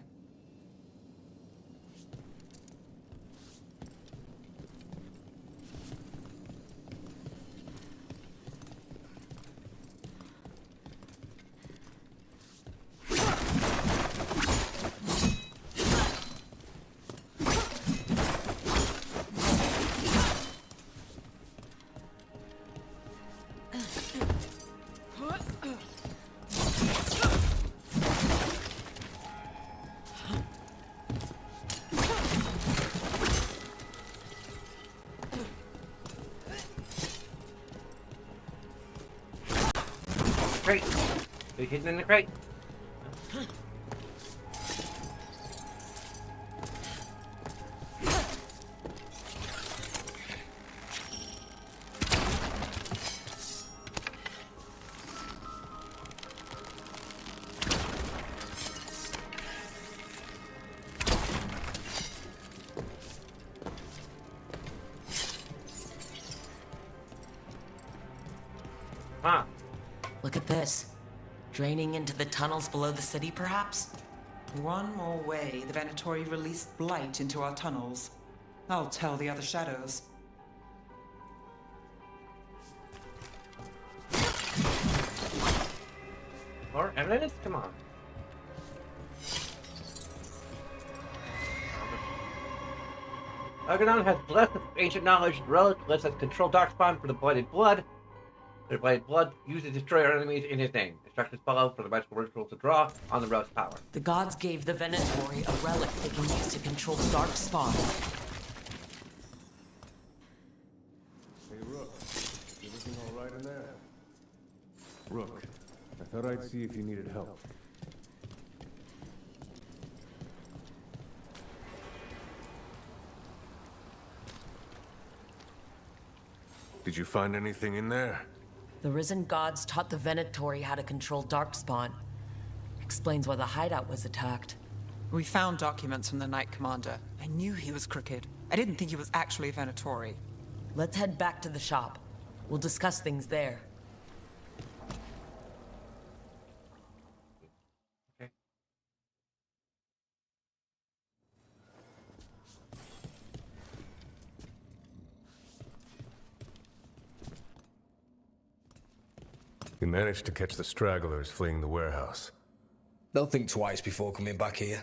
Crate. Are you hidden in the crate? Huh. Look at this. Draining into the tunnels below the city, perhaps? One more way the Venatori released blight into our tunnels. I'll tell the other shadows. More evidence? Come on. Argonon has blessed with ancient knowledge. The relic lets us control Darkspawn for the Blighted Blood. The Blighted Blood uses to destroy our enemies in his name. Instructions follow for the magical ritual to draw on the relic power. The gods gave the Venatori a relic they can use to control Darkspawn. Hey, Rook. Everything all right in there? Rook, I thought I'd see if you needed help. Did you find anything in there? The risen gods taught the Venatori how to control Darkspawn. Explains why the hideout was attacked. We found documents from the Knight Commander. I knew he was crooked. I didn't think he was actually a Venatori. Let's head back to the shop. We'll discuss things there. Okay. You managed to catch the stragglers fleeing the warehouse. They'll think twice before coming back here.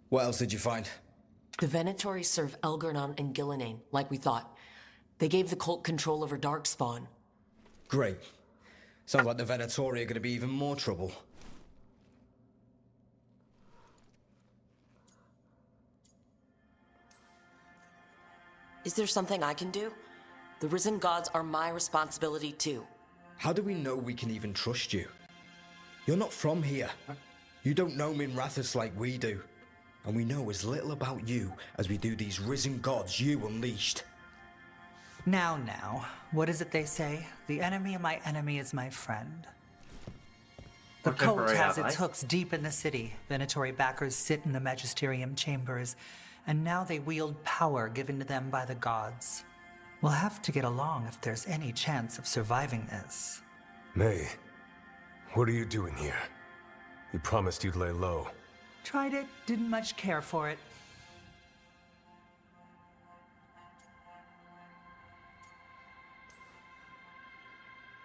What else did you find? The Venatori serve Elgarnon and Gillinane, like we thought. They gave the cult control over Darkspawn. Great. Sounds like the Venatori are going to be even more trouble. Is there something I can do? The risen gods are my responsibility too. How do we know we can even trust you? You're not from here. You don't know Minrathous like we do. And we know as little about you as we do these risen gods you unleashed. Now, what is it they say? The enemy of my enemy is my friend. The cult has its hooks deep in the city. Venatori backers sit in the magisterium chambers, and now they wield power given to them by the gods. We'll have to get along if there's any chance of surviving this. May, what are you doing here? You promised you'd lay low. Tried it, didn't much care for it.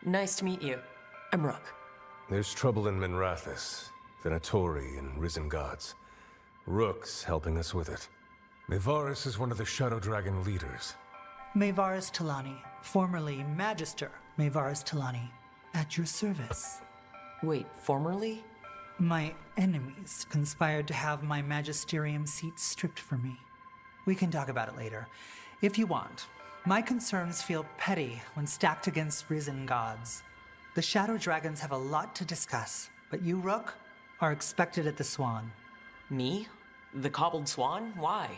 Nice to meet you. I'm Rook. There's trouble in Minrathous, Venatori and risen gods. Rook's helping us with it. Mayvaris is one of the Shadow Dragon leaders. Mayvaris Talani, formerly Magister Mayvaris Talani, at your service. Wait, formerly? My enemies conspired to have my magisterium seat stripped from me. We can talk about it later, if you want. My concerns feel petty when stacked against risen gods. The Shadow Dragons have a lot to discuss, but you, Rook, are expected at the Swan. Me? The Cobbled Swan? Why?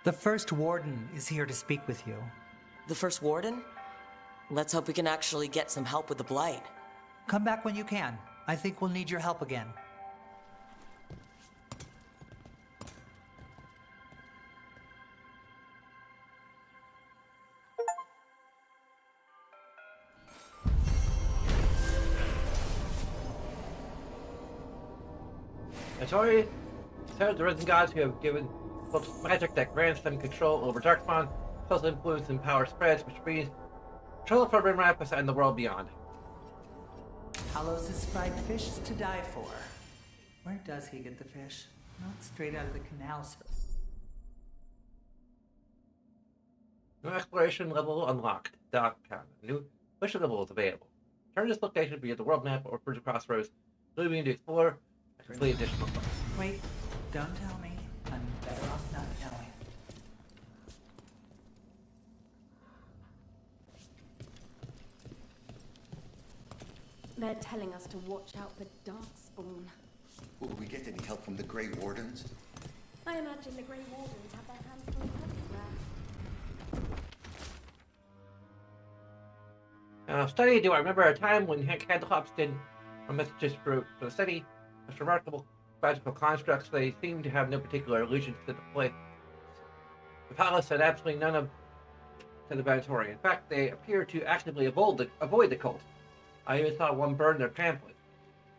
The First Warden is here to speak with you. The First Warden? Let's hope we can actually get some help with the Blight. Come back when you can. I think we'll need your help again. Notori said the Risen Gods who have given books magic that grants them control over Darkspawn, plus influence and power spreads, which means control for Rimrapis and the world beyond. Talos' fried fish is to die for. Where does he get the fish? Not straight out of the canal, sir. New exploration level unlocked. Dogtown. New mission level is available. Turn this location via the world map or through the crossroads, leaving to explore and complete additional quests. Wait, don't tell me. I'm better off not knowing. They're telling us to watch out for Darkspawn. Will we get any help from the Grey Wardens? I imagine the Grey Wardens have their hands full everywhere. Study, do I remember a time when Candlehops did messages for the city? Such remarkable magical constructs, they seem to have no particular allegiance to the place. The palace had absolutely none of to the Veilguard. In fact, they appear to actively avoid the cult. I even saw one burn their pamphlet.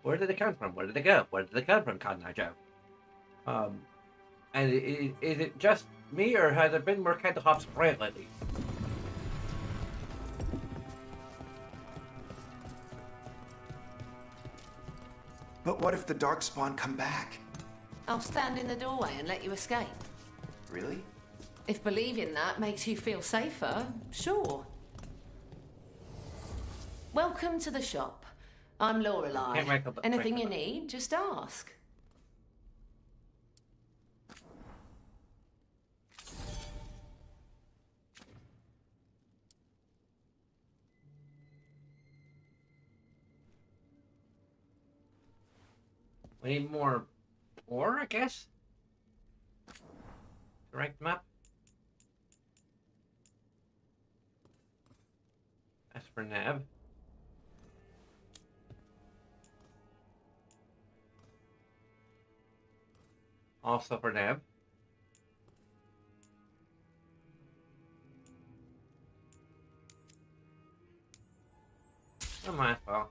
Where did they come from? Where did they go? Where did they come from, Cotton Eye Joe? And is it just me, or has there been more Candlehops brand lately? But what if the Darkspawn come back? I'll stand in the doorway and let you escape. Really? If believing that makes you feel safer, sure. Welcome to the shop. I'm Lorelei. Anything you need, just ask. We need more ore, I guess? Correct map? That's for Nav. Also for Nav. I might as well.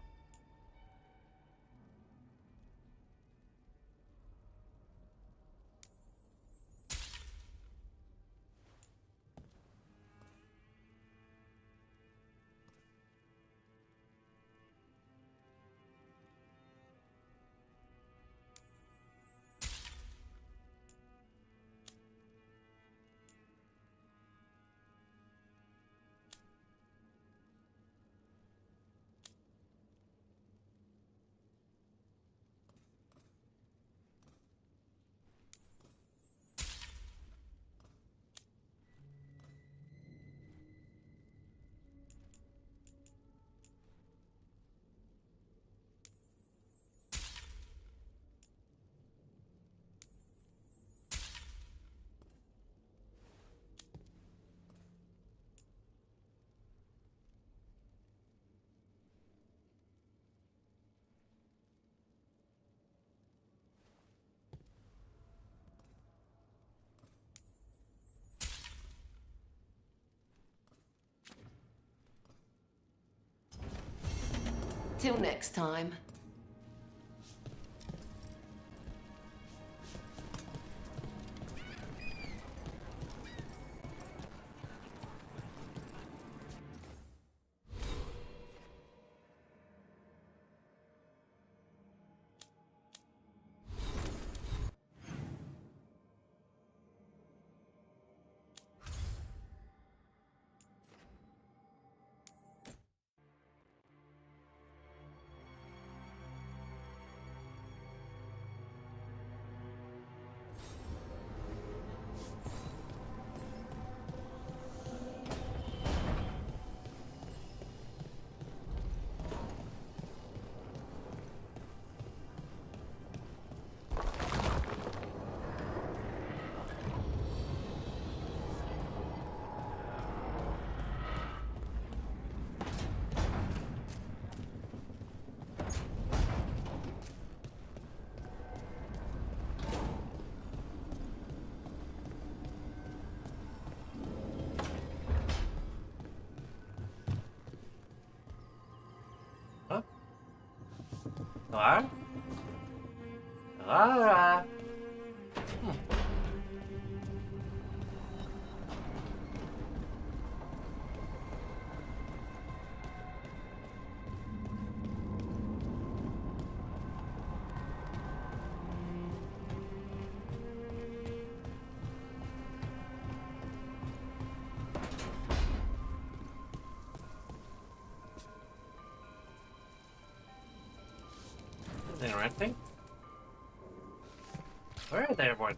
Till next time. What? Alright. Interesting. Where is everyone?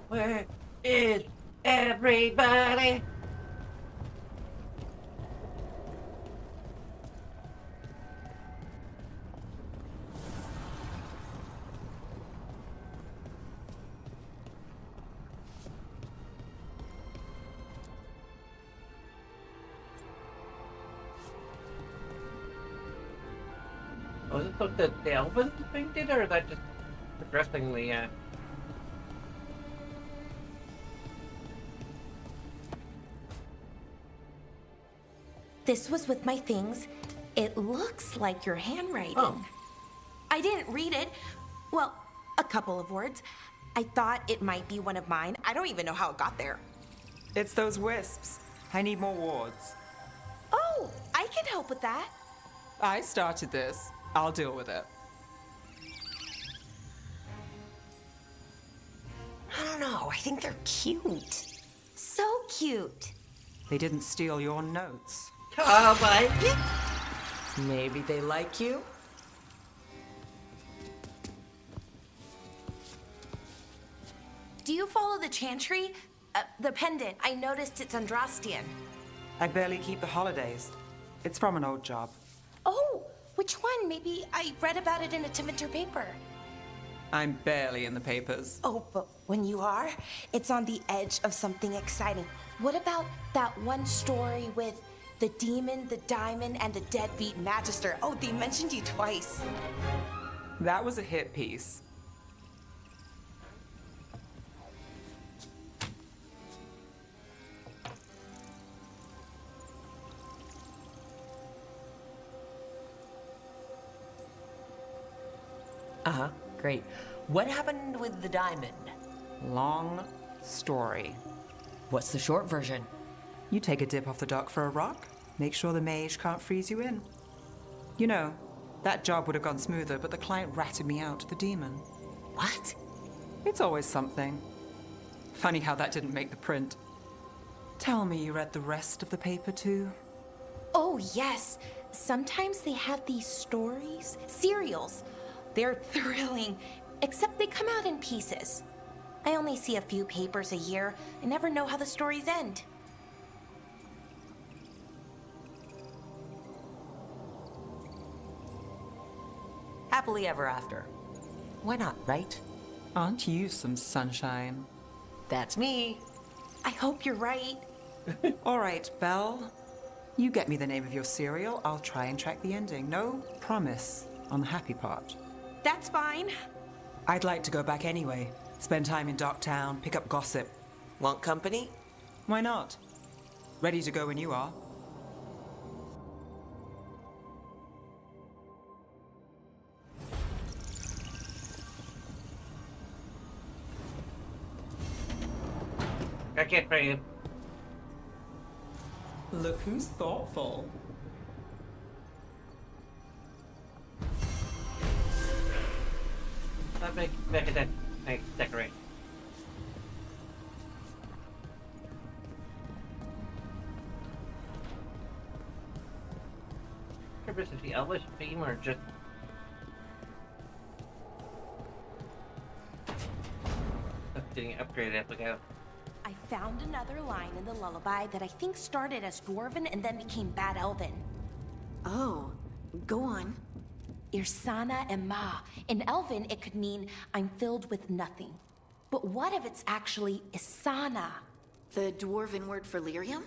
Where is everybody? Was it what the Elven thing did, or is that just progressing the, This was with my things. It looks like your handwriting. Oh. I didn't read it. Well, a couple of words. I thought it might be one of mine. I don't even know how it got there. It's those wisps. I need more wards. Oh, I can help with that. I started this. I'll deal with it. I don't know. I think they're cute. So cute. They didn't steal your notes. Oh my. Maybe they like you? Do you follow the chantry? The pendant. I noticed it's Andrastian. I barely keep the holidays. It's from an old job. Oh, which one? Maybe I read about it in a Timinter paper. I'm barely in the papers. Oh, but when you are, it's on the edge of something exciting. What about that one story with the demon, the diamond, and the deadbeat magister? Oh, they mentioned you twice. That was a hit piece. Uh-huh, great. What happened with the diamond? Long story. What's the short version? You take a dip off the dock for a rock, make sure the mage can't freeze you in. You know, that job would have gone smoother, but the client ratted me out to the demon. What? It's always something. Funny how that didn't make the print. Tell me you read the rest of the paper too? Oh, yes. Sometimes they have these stories, serials. They're thrilling, except they come out in pieces. I only see a few papers a year. I never know how the stories end. Happily ever after. Why not, right? Aren't you some sunshine? That's me. I hope you're right. All right, Belle. You get me the name of your cereal, I'll try and track the ending. No promise on the happy part. That's fine. I'd like to go back anyway. Spend time in Darktown, pick up gossip. Want company? Why not? Ready to go when you are. I can't pray you. Look who's thoughtful. Let's make it nice decorate. Is it the Elvish theme or just getting upgraded as we go? I found another line in the lullaby that I think started as Dwarven and then became Bad Elven. Oh, go on. Irsana Emma. In Elven, it could mean I'm filled with nothing. But what if it's actually Isana? The dwarven word for lyrium?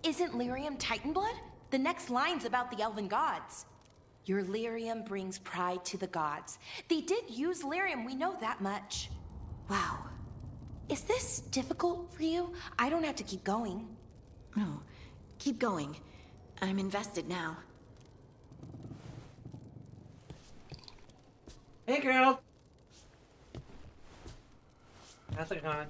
Isn't lyrium Titan blood? The next line's about the elven gods. Your lyrium brings pride to the gods. They did use lyrium, we know that much. Wow. Is this difficult for you? I don't have to keep going. No, keep going. I'm invested now. Hey, girl. How's it going?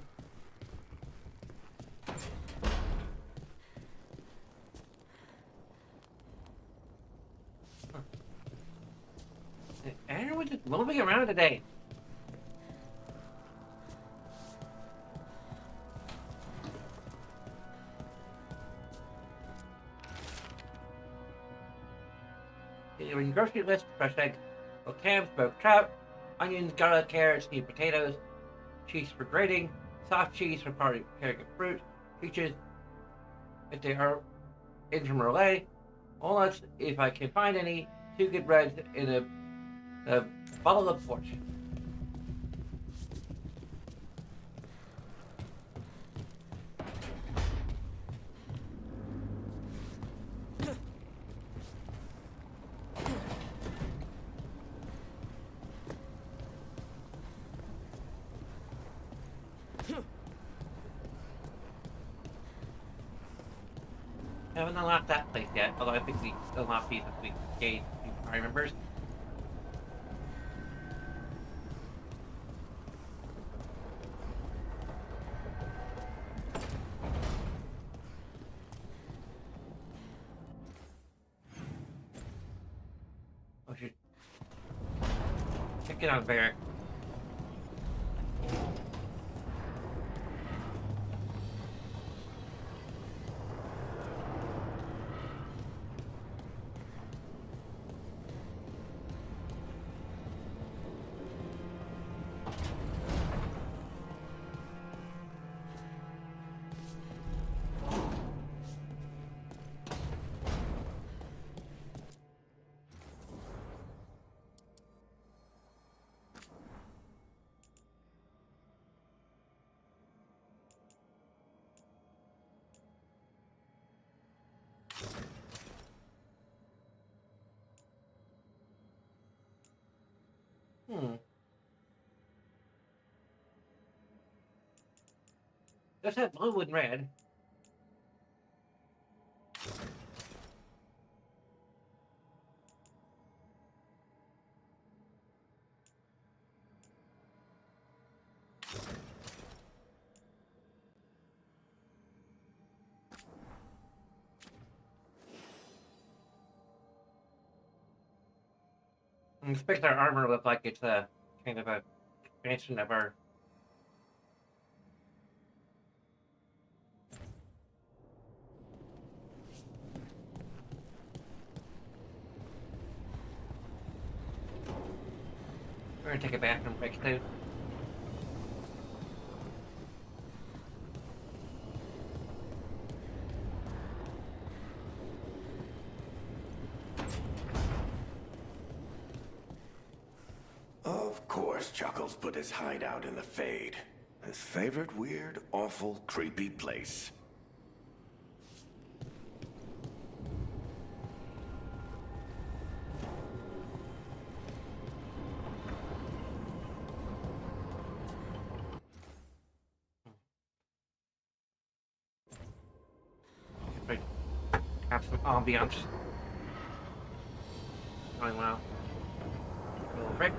Everyone's just moving around today. Your grocery list: fresh eggs, smoked ham, smoked trout, onions, garlic, carrots, steamed potatoes, cheese for grating, soft cheese for pairing with fruit, peaches if they are in from Relay, walnuts if I can find any, 2 good breads in a bottle of port. I haven't unlocked that place yet, although I think we unlocked these as we gained new party members. Oh shoot. Check it out, Barrett. Let's have blue and red. I expect our armor look like it's a kind of a expansion of our. We're gonna take a bathroom break too. Of course, Chuckles put his hideout in the Fade. His favorite weird, awful, creepy place. Have some ambiance. Going well. A little break.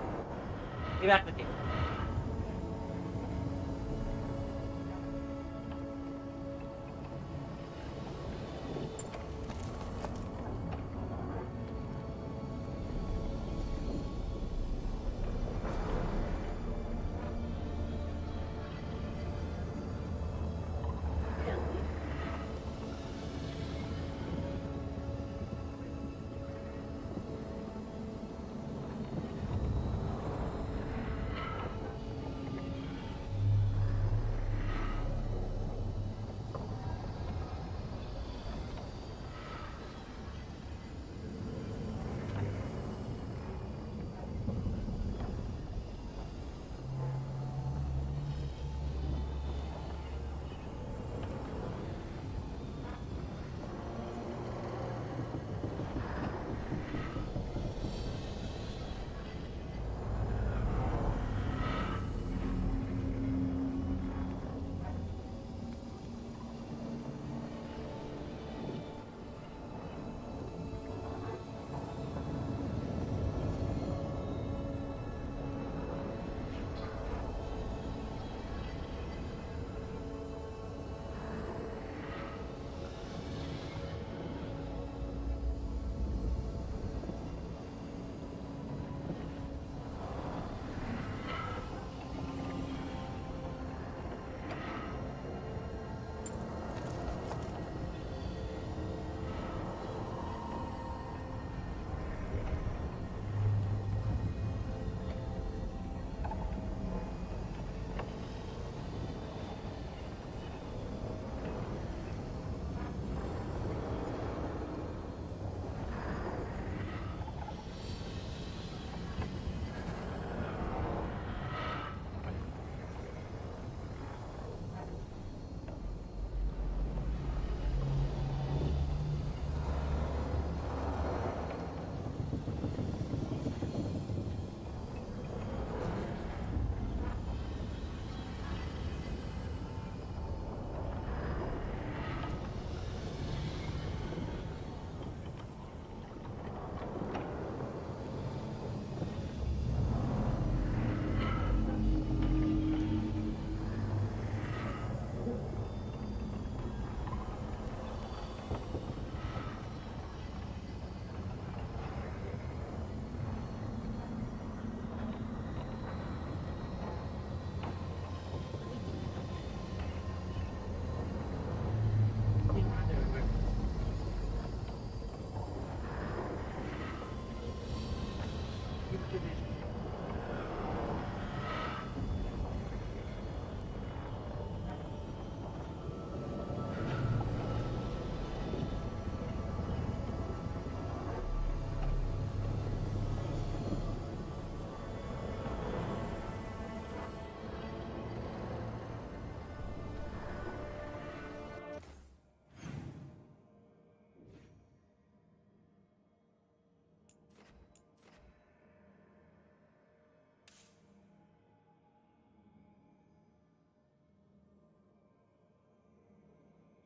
Be back with you.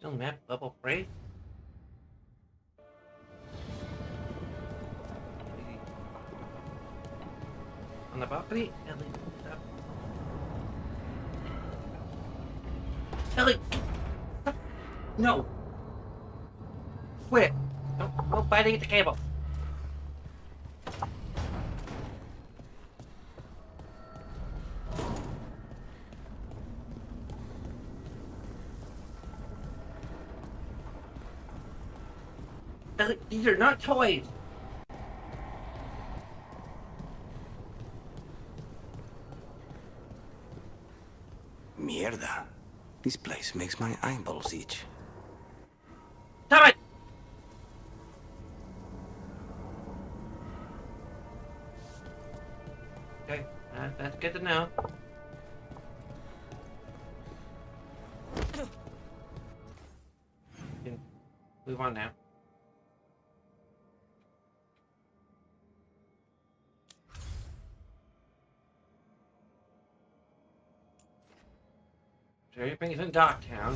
No map level 3? On the balcony? Ellie! No! Quit! No biting at the cable! Ellie, these are not toys! Mierda. This place makes my eyeballs itch. Stop it! Okay, that's good to know. Can move on now. So everything's in Docktown.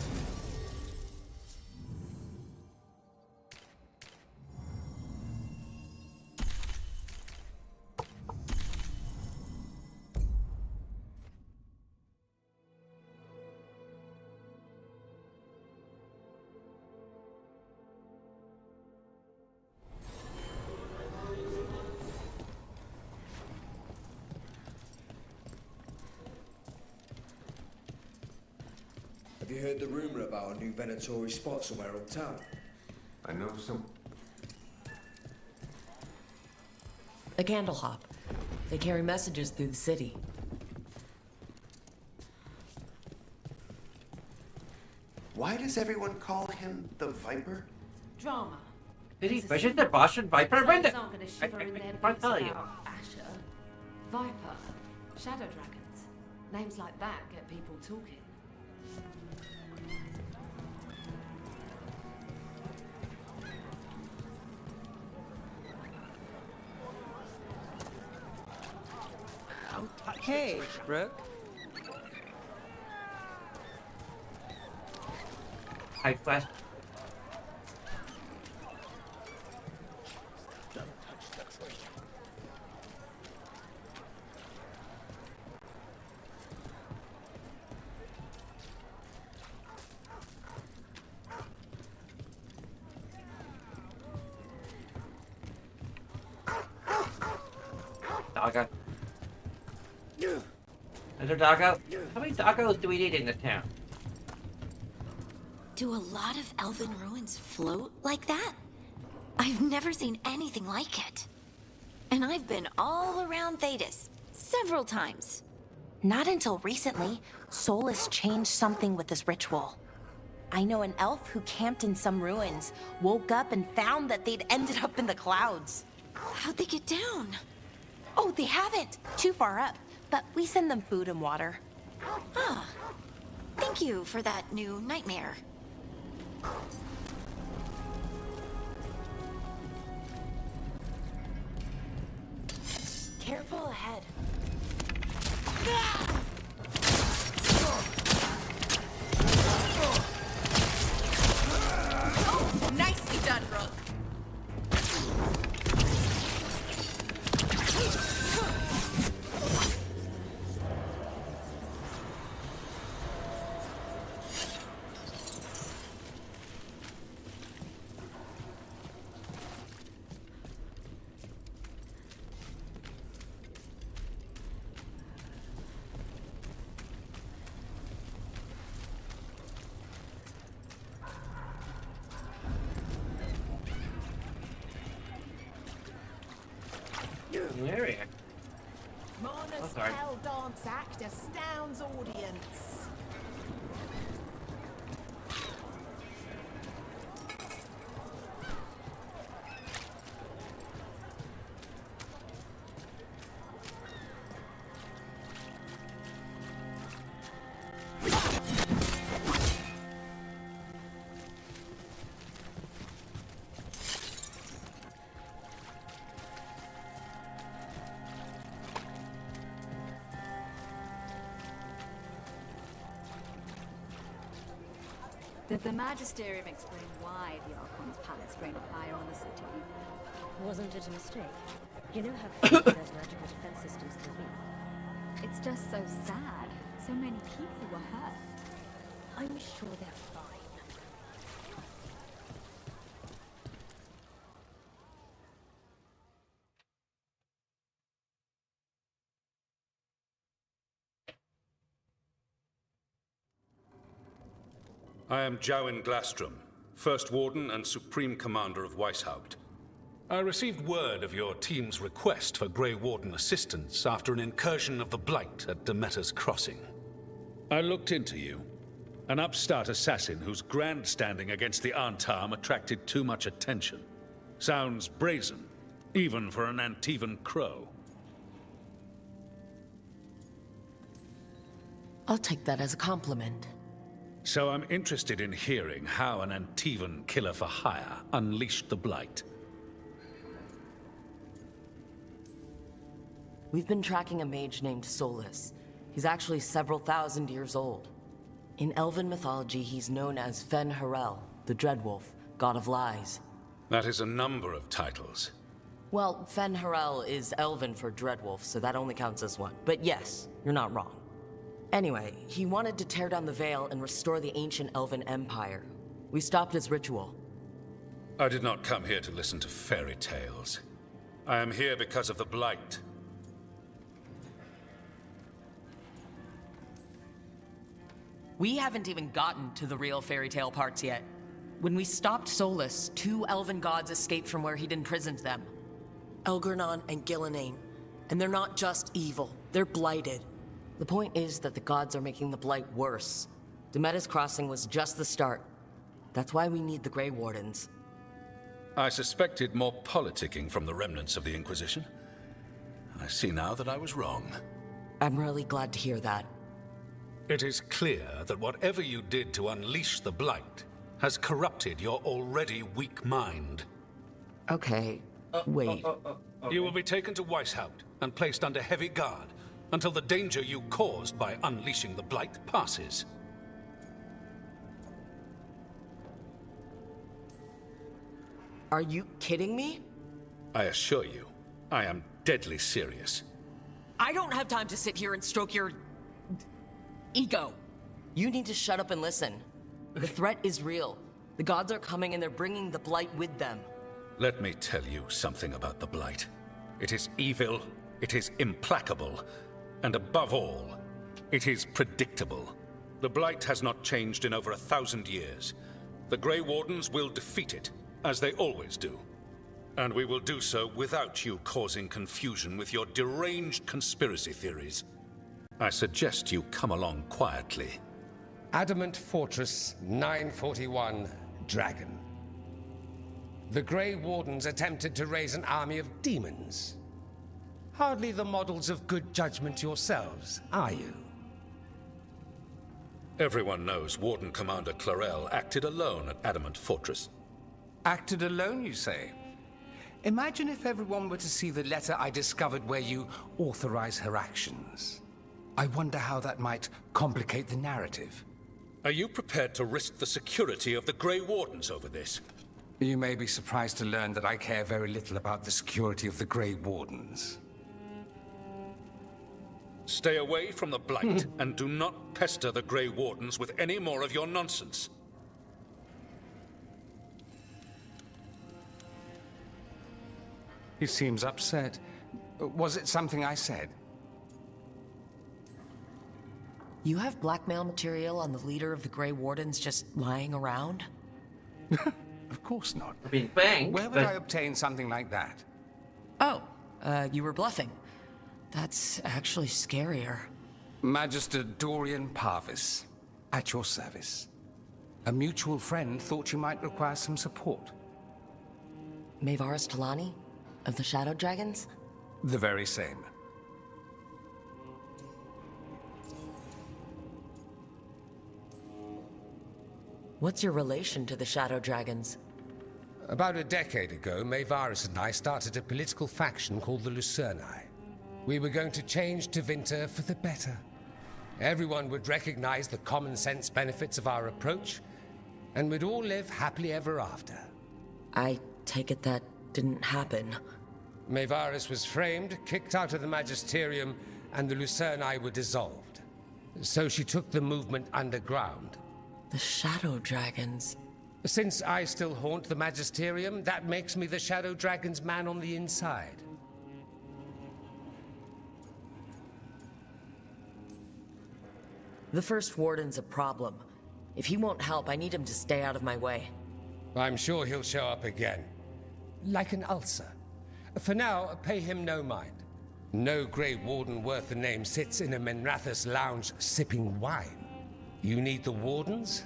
Have you heard the rumor about a new Venatori spot somewhere uptown? I know some. The Candle Hop. They carry messages through the city. Why does everyone call him the Viper? Drama. Did he vision the Boston Viper? Aren't I going to shiver in their can't boots tell you. about Asher. Viper. Shadow dragons. Names like that get people talking. Hey, Brooke. High quest. Doggo. Is there doggo? How many doggos do we need in the town? Do a lot of elven ruins float like that? I've never seen anything like it. And I've been all around Thetis several times. Not until recently, Solus changed something with this ritual. I know an elf who camped in some ruins, woke up and found that they'd ended up in the clouds. How'd they get down? Oh, they haven't. Too far up. But we send them food and water. Ah, thank you for that new nightmare. Careful ahead. Oh, nicely done, Brooke. Area. Mona's sorry. Hell Dance Act astounds audience. Did the Magisterium explain why the Archon's palace rained fire on the city? Wasn't it a mistake? You know how fragile those magical defense systems can be. It's just so sad. So many people were hurt. I'm sure they're fine. I am Jowen Glastrom, First Warden and Supreme Commander of Weishaupt. I received word of your team's request for Grey Warden assistance after an incursion of the Blight at Demeter's Crossing. I looked into you. An upstart assassin whose grandstanding against the Antarm attracted too much attention. Sounds brazen, even for an Antivan crow. I'll take that as a compliment. So I'm interested in hearing how an Antivan killer for hire unleashed the Blight. We've been tracking a mage named Solus. He's actually several thousand years old. In Elven mythology, he's known as Fen Harel, the Dreadwolf, god of lies. That is a number of titles. Well, Fen Harel is Elven for Dreadwolf, so that only counts as one. But yes, you're not wrong. Anyway, he wanted to tear down the Veil and restore the ancient Elven Empire. We stopped his ritual. I did not come here to listen to fairy tales. I am here because of the Blight. We haven't even gotten to the real fairy tale parts yet. When we stopped Solus, 2 elven gods escaped from where he'd imprisoned them. Elgernon and Gillenane. And they're not just evil, they're blighted. The point is that the gods are making the Blight worse. Demeter's Crossing was just the start. That's why we need the Grey Wardens. I suspected more politicking from the remnants of the Inquisition. I see now that I was wrong. I'm really glad to hear that. It is clear that whatever you did to unleash the Blight has corrupted your already weak mind. Okay, wait. You will be taken to Weishaupt and placed under heavy guard until the danger you caused by unleashing the Blight passes. Are you kidding me? I assure you, I am deadly serious. I don't have time to sit here and stroke your ego. You need to shut up and listen. The threat is real. The gods are coming and they're bringing the Blight with them. Let me tell you something about the Blight. It is evil, it is implacable, and above all, it is predictable. The Blight has not changed in over 1,000 years. The Grey Wardens will defeat it, as they always do. And we will do so without you causing confusion with your deranged conspiracy theories. I suggest you come along quietly. Adamant Fortress 941, Dragon. The Grey Wardens attempted to raise an army of demons. Hardly the models of good judgment yourselves, are you? Everyone knows Warden Commander Clarel acted alone at Adamant Fortress. Acted alone, you say? Imagine if everyone were to see the letter I discovered where you authorize her actions. I wonder how that might complicate the narrative. Are you prepared to risk the security of the Grey Wardens over this? You may be surprised to learn that I care very little about the security of the Grey Wardens. Stay away from the Blight and do not pester the Grey Wardens with any more of your nonsense. He seems upset. Was it something I said? You have blackmail material on the leader of the Grey Wardens just lying around? Of course not. Being banked, Where would I obtain something like that? Oh, you were bluffing. That's actually scarier. Magister Dorian Parvis, at your service. A mutual friend thought you might require some support. Maevaris Talani? Of the Shadow Dragons? The very same. What's your relation to the Shadow Dragons? About a decade ago, Maevaris and I started a political faction called the Lucerni. We were going to change Tevinter for the better. Everyone would recognize the common sense benefits of our approach, and we'd all live happily ever after. I take it that didn't happen. Maevaris was framed, kicked out of the Magisterium, and the Lucerni were dissolved. So she took the movement underground. The Shadow Dragons. Since I still haunt the Magisterium, that makes me the Shadow Dragon's man on the inside. The First Warden's a problem. If he won't help, I need him to stay out of my way. I'm sure he'll show up again. Like an ulcer. For now, pay him no mind. No Grey Warden worth the name sits in a Minrathous lounge sipping wine. You need the Wardens?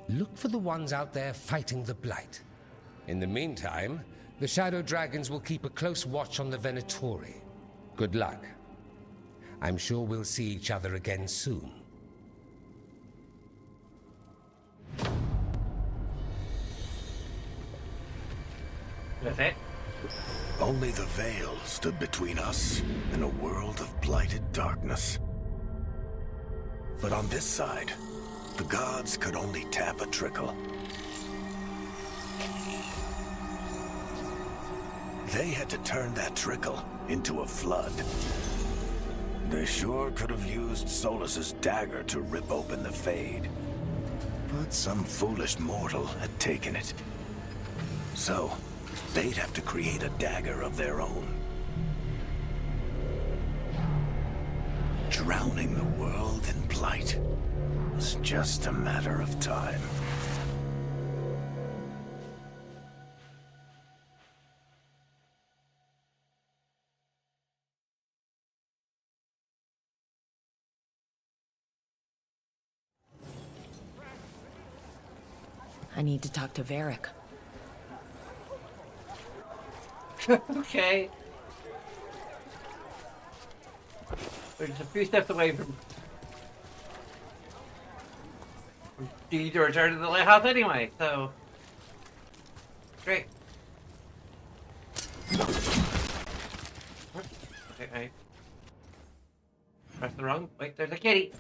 Look for the ones out there fighting the Blight. In the meantime, the Shadow Dragons will keep a close watch on the Venatori. Good luck. I'm sure we'll see each other again soon. That's it? Only the veil stood between us and a world of blighted darkness. But on this side, the gods could only tap a trickle. They had to turn that trickle into a flood. They sure could have used Solus's dagger to rip open the Fade. But some foolish mortal had taken it. So, they'd have to create a dagger of their own. Drowning the world in blight was just a matter of time. I need to talk to Varric. Okay. We're just a few steps away from need to return to the lighthouse anyway, so great. Okay, I pressed the wrong. Wait, there's a kitty.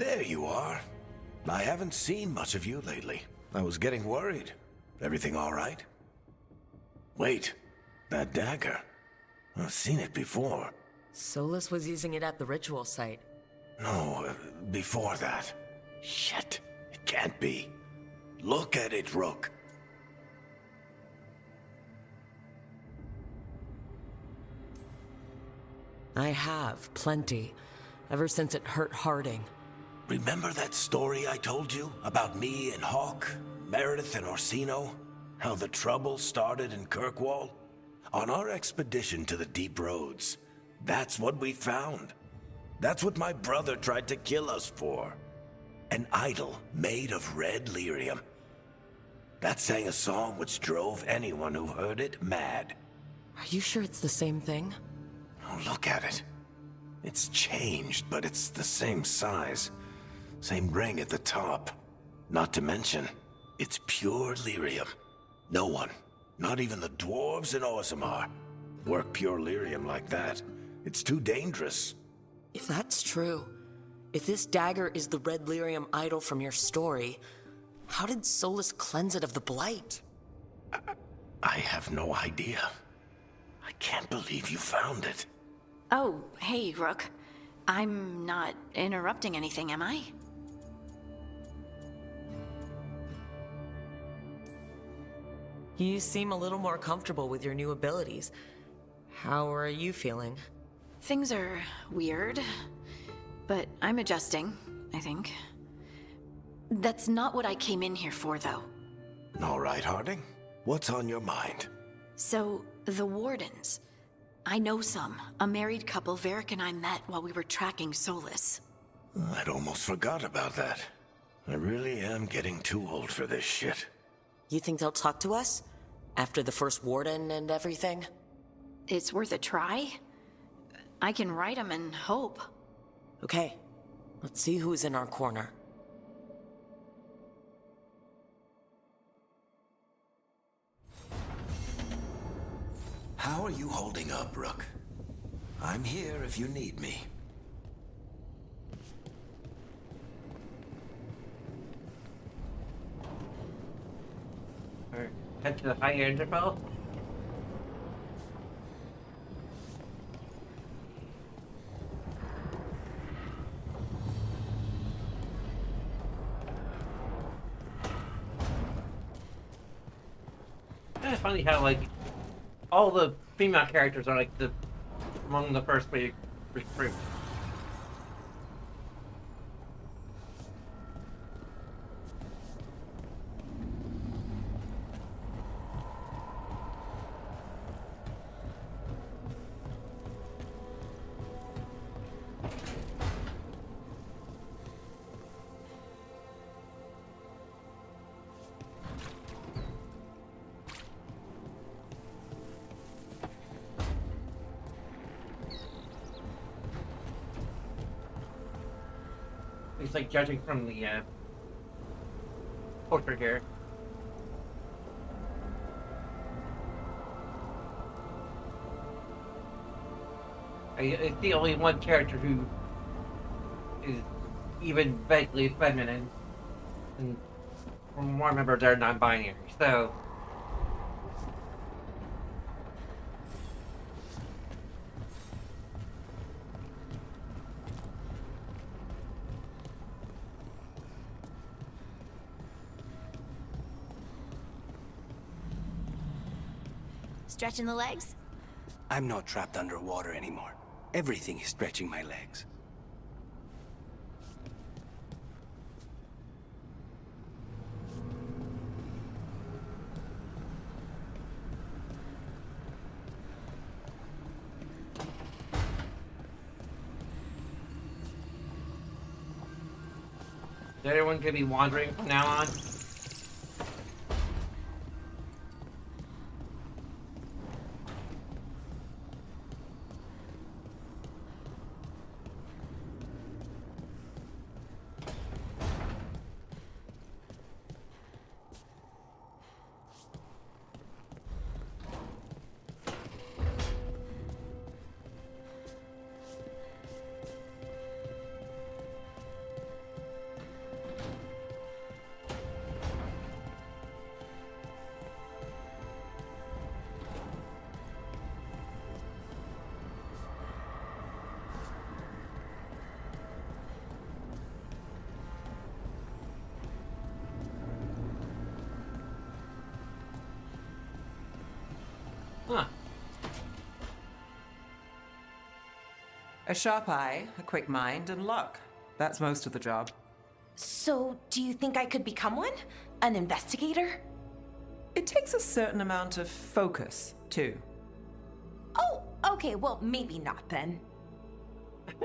There you are. I haven't seen much of you lately. I was getting worried. Everything all right? Wait, that dagger. I've seen it before. Solus was using it at the ritual site. No, before that. Shit, it can't be. Look at it, Rook. I have, plenty. Ever since it hurt Harding. Remember that story I told you about me and Hawk? Meredith and Orsino? How the trouble started in Kirkwall? On our expedition to the Deep Roads, that's what we found. That's what my brother tried to kill us for. An idol made of red lyrium. That sang a song which drove anyone who heard it mad. Are you sure it's the same thing? Oh, look at it. It's changed, but it's the same size. Same ring at the top. Not to mention, it's pure lyrium. No one, not even the dwarves in Orzammar, work pure lyrium like that. It's too dangerous. If that's true, if this dagger is the red lyrium idol from your story, how did Solus cleanse it of the blight? I have no idea. I can't believe you found it. Oh, hey, Rook. I'm not interrupting anything, am I? You seem a little more comfortable with your new abilities. How are you feeling? Things are weird, but I'm adjusting, I think. That's not what I came in here for, though. All right, Harding. What's on your mind? So, the Wardens. I know some. A married couple Varric and I met while we were tracking Solus. I'd almost forgot about that. I really am getting too old for this shit. You think they'll talk to us? After the first Warden and everything? It's worth a try. I can write them and hope. Okay, let's see who's in our corner. How are you holding up, Rook? I'm here if you need me. Alright, head to the higher interval. It's funny how, like, all the female characters are, like, among the first we recruit. It's like judging from the portrait here. It's the only one character who is even vaguely feminine, and from what I remember, they're non-binary. So. Stretching the legs? I'm not trapped underwater anymore. Everything is stretching my legs. Is everyone gonna be wandering from now on? Huh. A sharp eye, a quick mind, and luck. That's most of the job. So, do you think I could become one? An investigator? It takes a certain amount of focus, too. Oh, okay, well, maybe not then.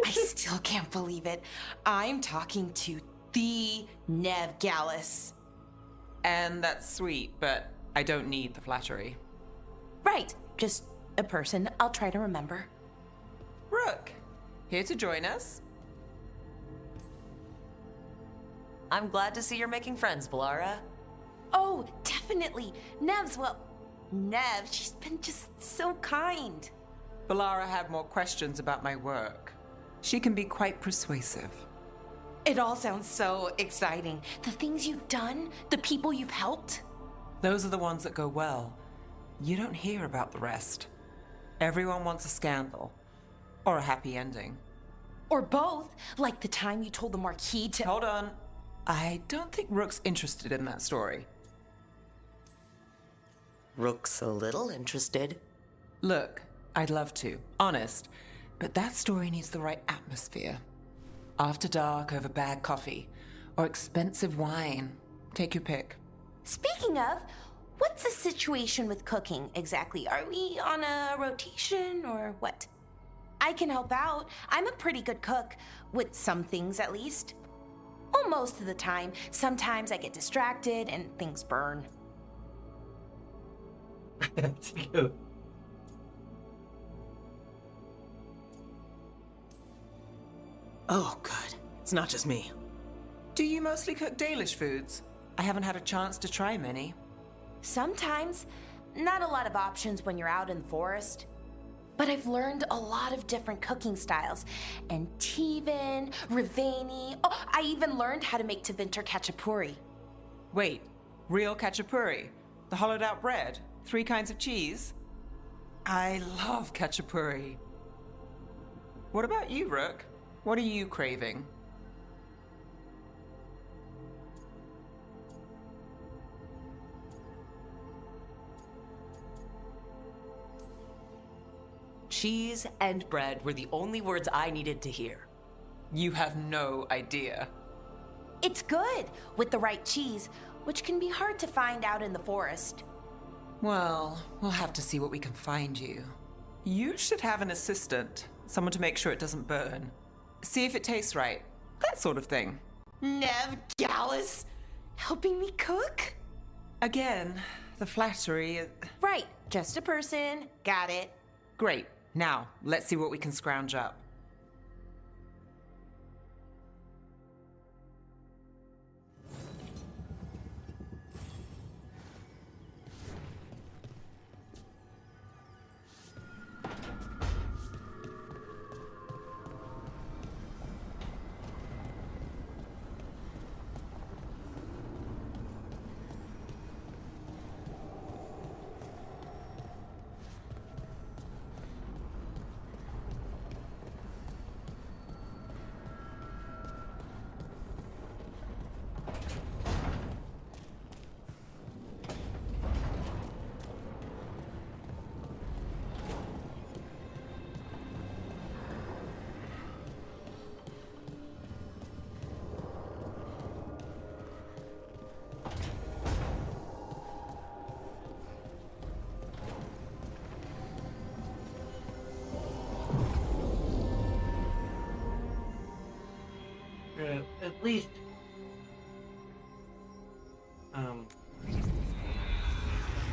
I still can't believe it. I'm talking to the Nev Gallus. And that's sweet, but I don't need the flattery. Right, just a person I'll try to remember. Rook, here to join us. I'm glad to see you're making friends, Balara. Oh, definitely. Nev's, well, Nev, she's been just so kind. Balara had more questions about my work. She can be quite persuasive. It all sounds so exciting. The things you've done, the people you've helped. Those are the ones that go well. You don't hear about the rest. Everyone wants a scandal. Or a happy ending. Or both, like the time you told the Marquis to— Hold on. I don't think Rook's interested in that story. Rook's a little interested. Look, I'd love to, honest. But that story needs the right atmosphere. After dark over bad coffee. Or expensive wine. Take your pick. Speaking of, what's the situation with cooking exactly? Are we on a rotation or what? I can help out. I'm a pretty good cook, with some things at least. Well, most of the time. Sometimes I get distracted and things burn. That's cute. Oh, good. It's not just me. Do you mostly cook Dalish foods? I haven't had a chance to try many. Sometimes. Not a lot of options when you're out in the forest. But I've learned a lot of different cooking styles. Antivan, Rivani. Oh, I even learned how to make Tevinter Khachapuri. Wait, real Khachapuri? The hollowed out bread? 3 kinds of cheese? I love Khachapuri. What about you, Rook? What are you craving? Cheese and bread were the only words I needed to hear. You have no idea. It's good, with the right cheese, which can be hard to find out in the forest. Well, we'll have to see what we can find you. You should have an assistant, someone to make sure it doesn't burn. See if it tastes right, that sort of thing. Nev Gallus, helping me cook? Again, the flattery is... Right, just a person, got it. Great. Now, let's see what we can scrounge up. At least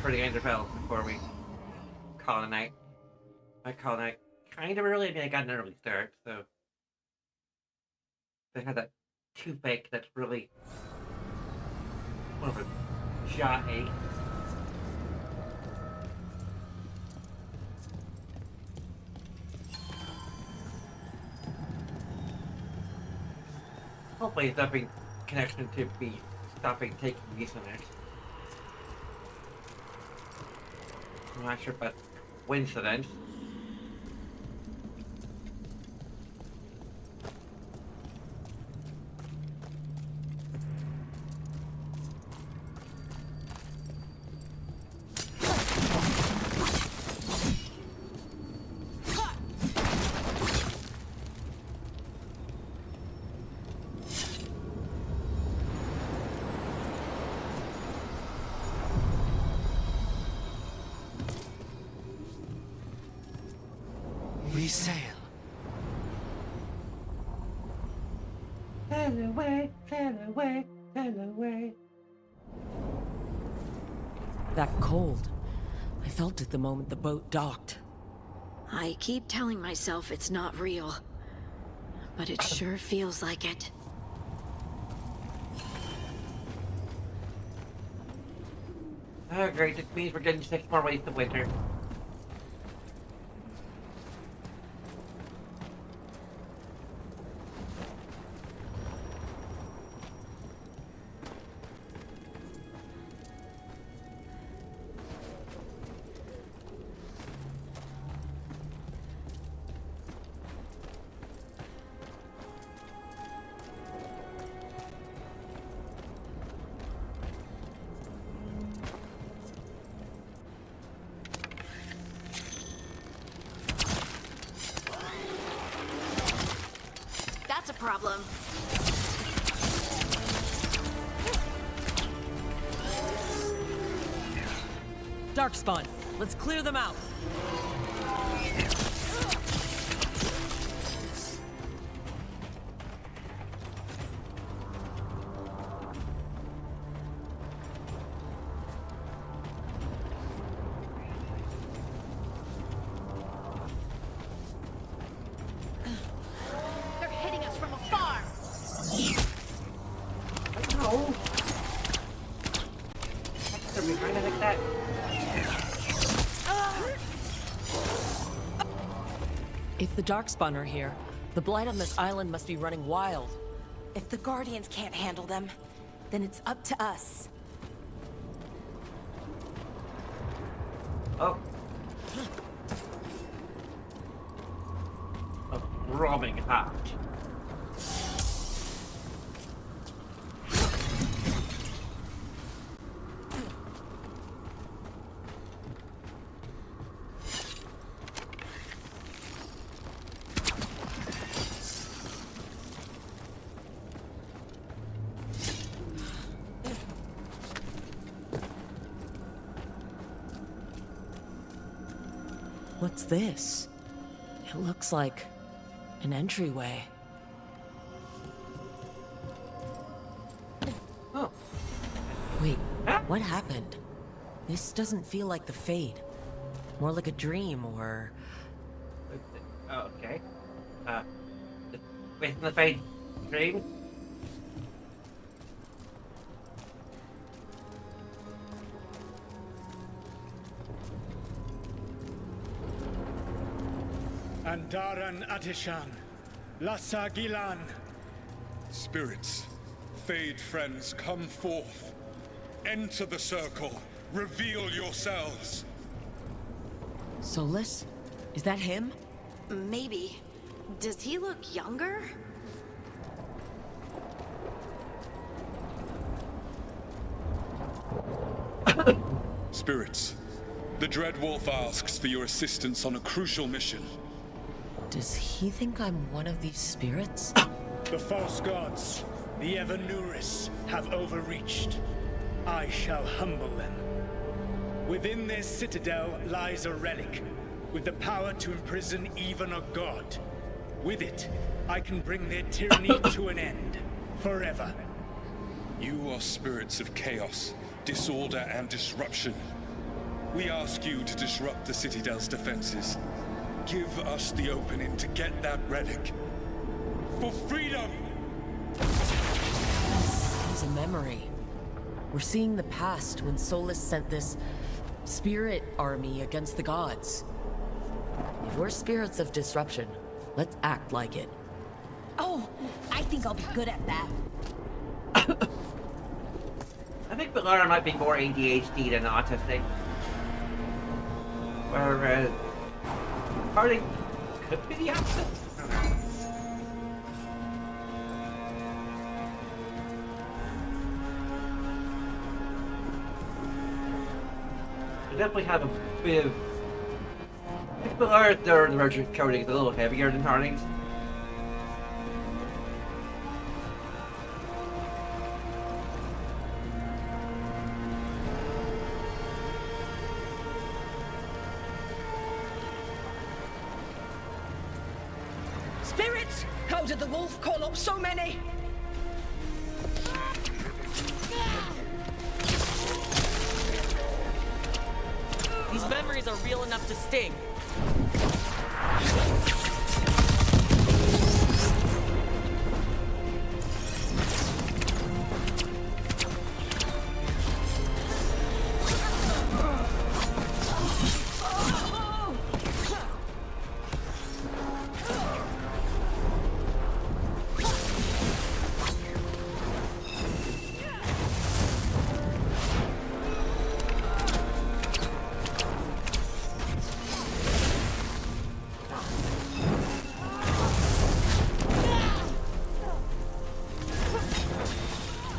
for the Enderfell before we call it a night. I call it a night kind of early. I mean, I got an early start, so they had that toothache that's really more of a jaw ache. Hopefully it's nothing connection to be stopping taking these on it. I'm not sure about coincidence. We sail. Sail away, sail away, sail away. That cold. I felt it the moment the boat docked. I keep telling myself it's not real, but it sure feels like it. Oh, great. It means we're getting 6 more weeks of winter. That's a problem. Darkspawn, let's clear them out. They're hitting us from afar. No. Are we trying to like that? If the Darkspawn are here, the blight on this island must be running wild. If the Guardians can't handle them, then it's up to us. Oh. A throbbing heart. What's this? It looks like an entryway. Oh. Wait, what happened? This doesn't feel like the Fade. More like a dream or... Oh, okay. Wait, the Fade dream? Andaran Atishan, Lassa Gilan. Spirits, Fade friends, come forth. Enter the circle. Reveal yourselves. Solus? Is that him? Maybe. Does he look younger? Spirits, the Dread Wolf asks for your assistance on a crucial mission. Does he think I'm one of these spirits? The false gods, the Evanuris, have overreached. I shall humble them. Within their citadel lies a relic, with the power to imprison even a god. With it, I can bring their tyranny to an end, forever. You are spirits of chaos, disorder, and disruption. We ask you to disrupt the Citadel's defenses. Give us the opening to get that relic. For freedom! It's a memory. We're seeing the past when Solus sent this spirit army against the gods. If we're spirits of disruption, let's act like it. Oh, I think I'll be good at that. I think Veilguard might be more ADHD than autistic. Whereas Harding could be the opposite. I definitely have a bit of... I think Veilguard's neurodivergent coding is a little heavier than Harding's. Spirits! How did the wolf call up so many? These memories are real enough to sting.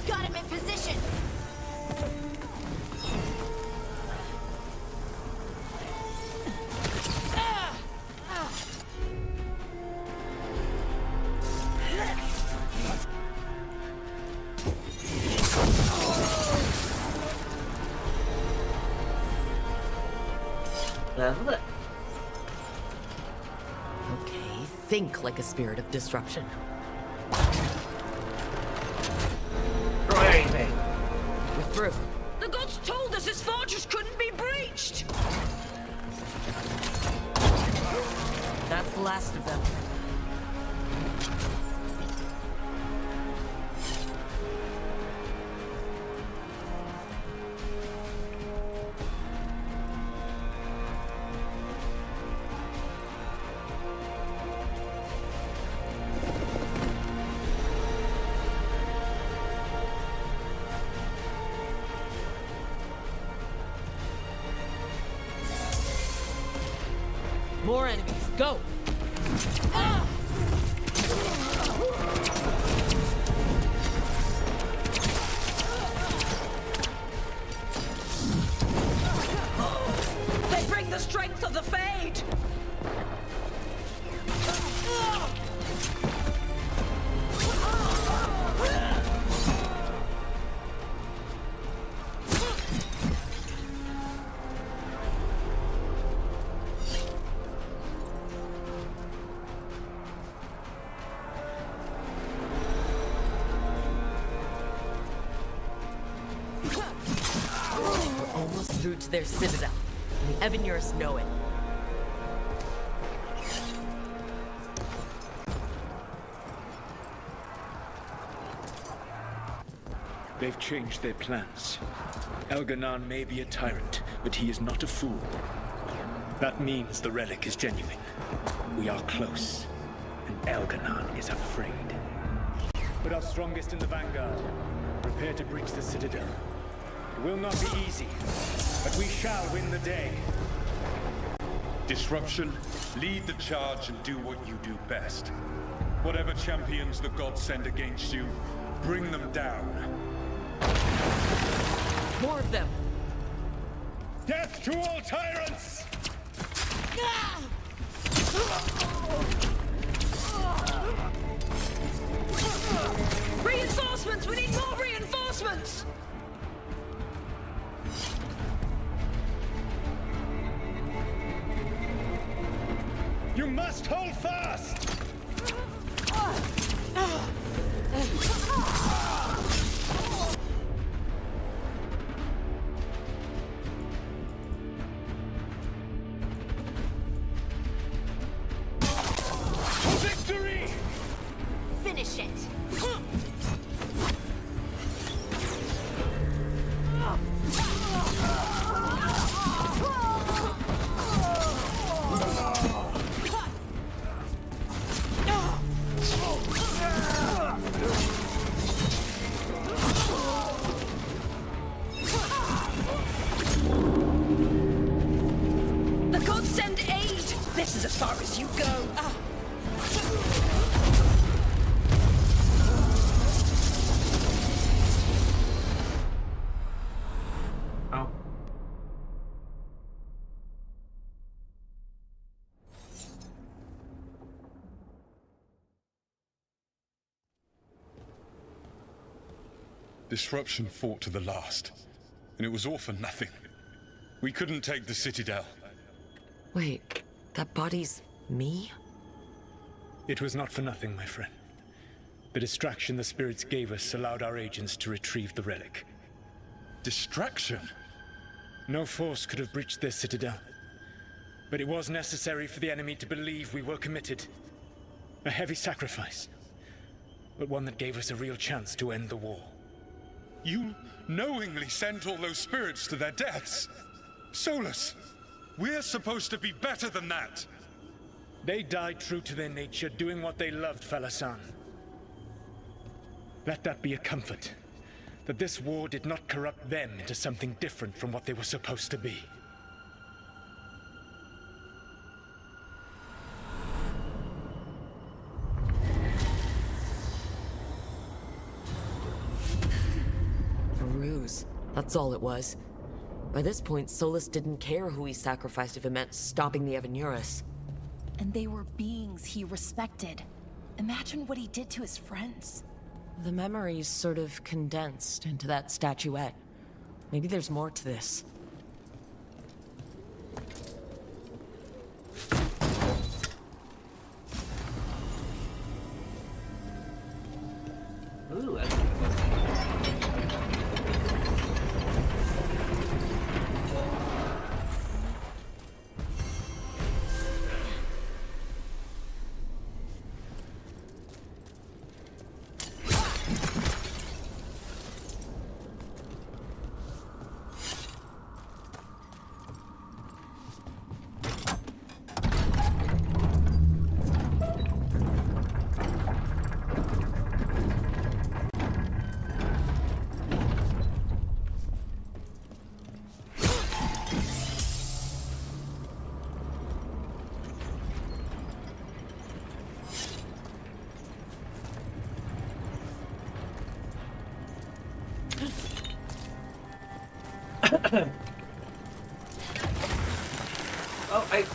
Got him in position. That's it. Okay, think like a spirit of disruption. Throw anything. We're through. The gods told us this fortress couldn't be breached! That's the last of them. More enemies, go! They bring the strength of the Fade! We're almost through to their citadel. And the Evanurs know it. They've changed their plans. Elganon may be a tyrant, but he is not a fool. That means the relic is genuine. We are close, and Elganon is afraid. Put our strongest in the vanguard. Prepare to breach the citadel. It will not be easy, but we shall win the day. Disruption, lead the charge and do what you do best. Whatever champions the gods send against you, bring them down. More of them! Death to all tyrants! Reinforcements! We need more reinforcements! You must hold fast! Victory! Finish it. The gods send aid! This is as far as you go. Oh. Disruption fought to the last, and it was all for nothing. We couldn't take the Citadel. Wait, that body's me? It was not for nothing, my friend. The distraction the spirits gave us allowed our agents to retrieve the relic. Distraction? No force could have breached this citadel. But it was necessary for the enemy to believe we were committed. A heavy sacrifice, but one that gave us a real chance to end the war. You knowingly sent all those spirits to their deaths? Solus, we're supposed to be better than that! They died true to their nature, doing what they loved, Falasan. Let that be a comfort, that this war did not corrupt them into something different from what they were supposed to be. A ruse. That's all it was. By this point, Solus didn't care who he sacrificed if it meant stopping the Evanurus. And they were beings he respected. Imagine what he did to his friends. The memories sort of condensed into that statuette. Maybe there's more to this. Ooh, oh, I...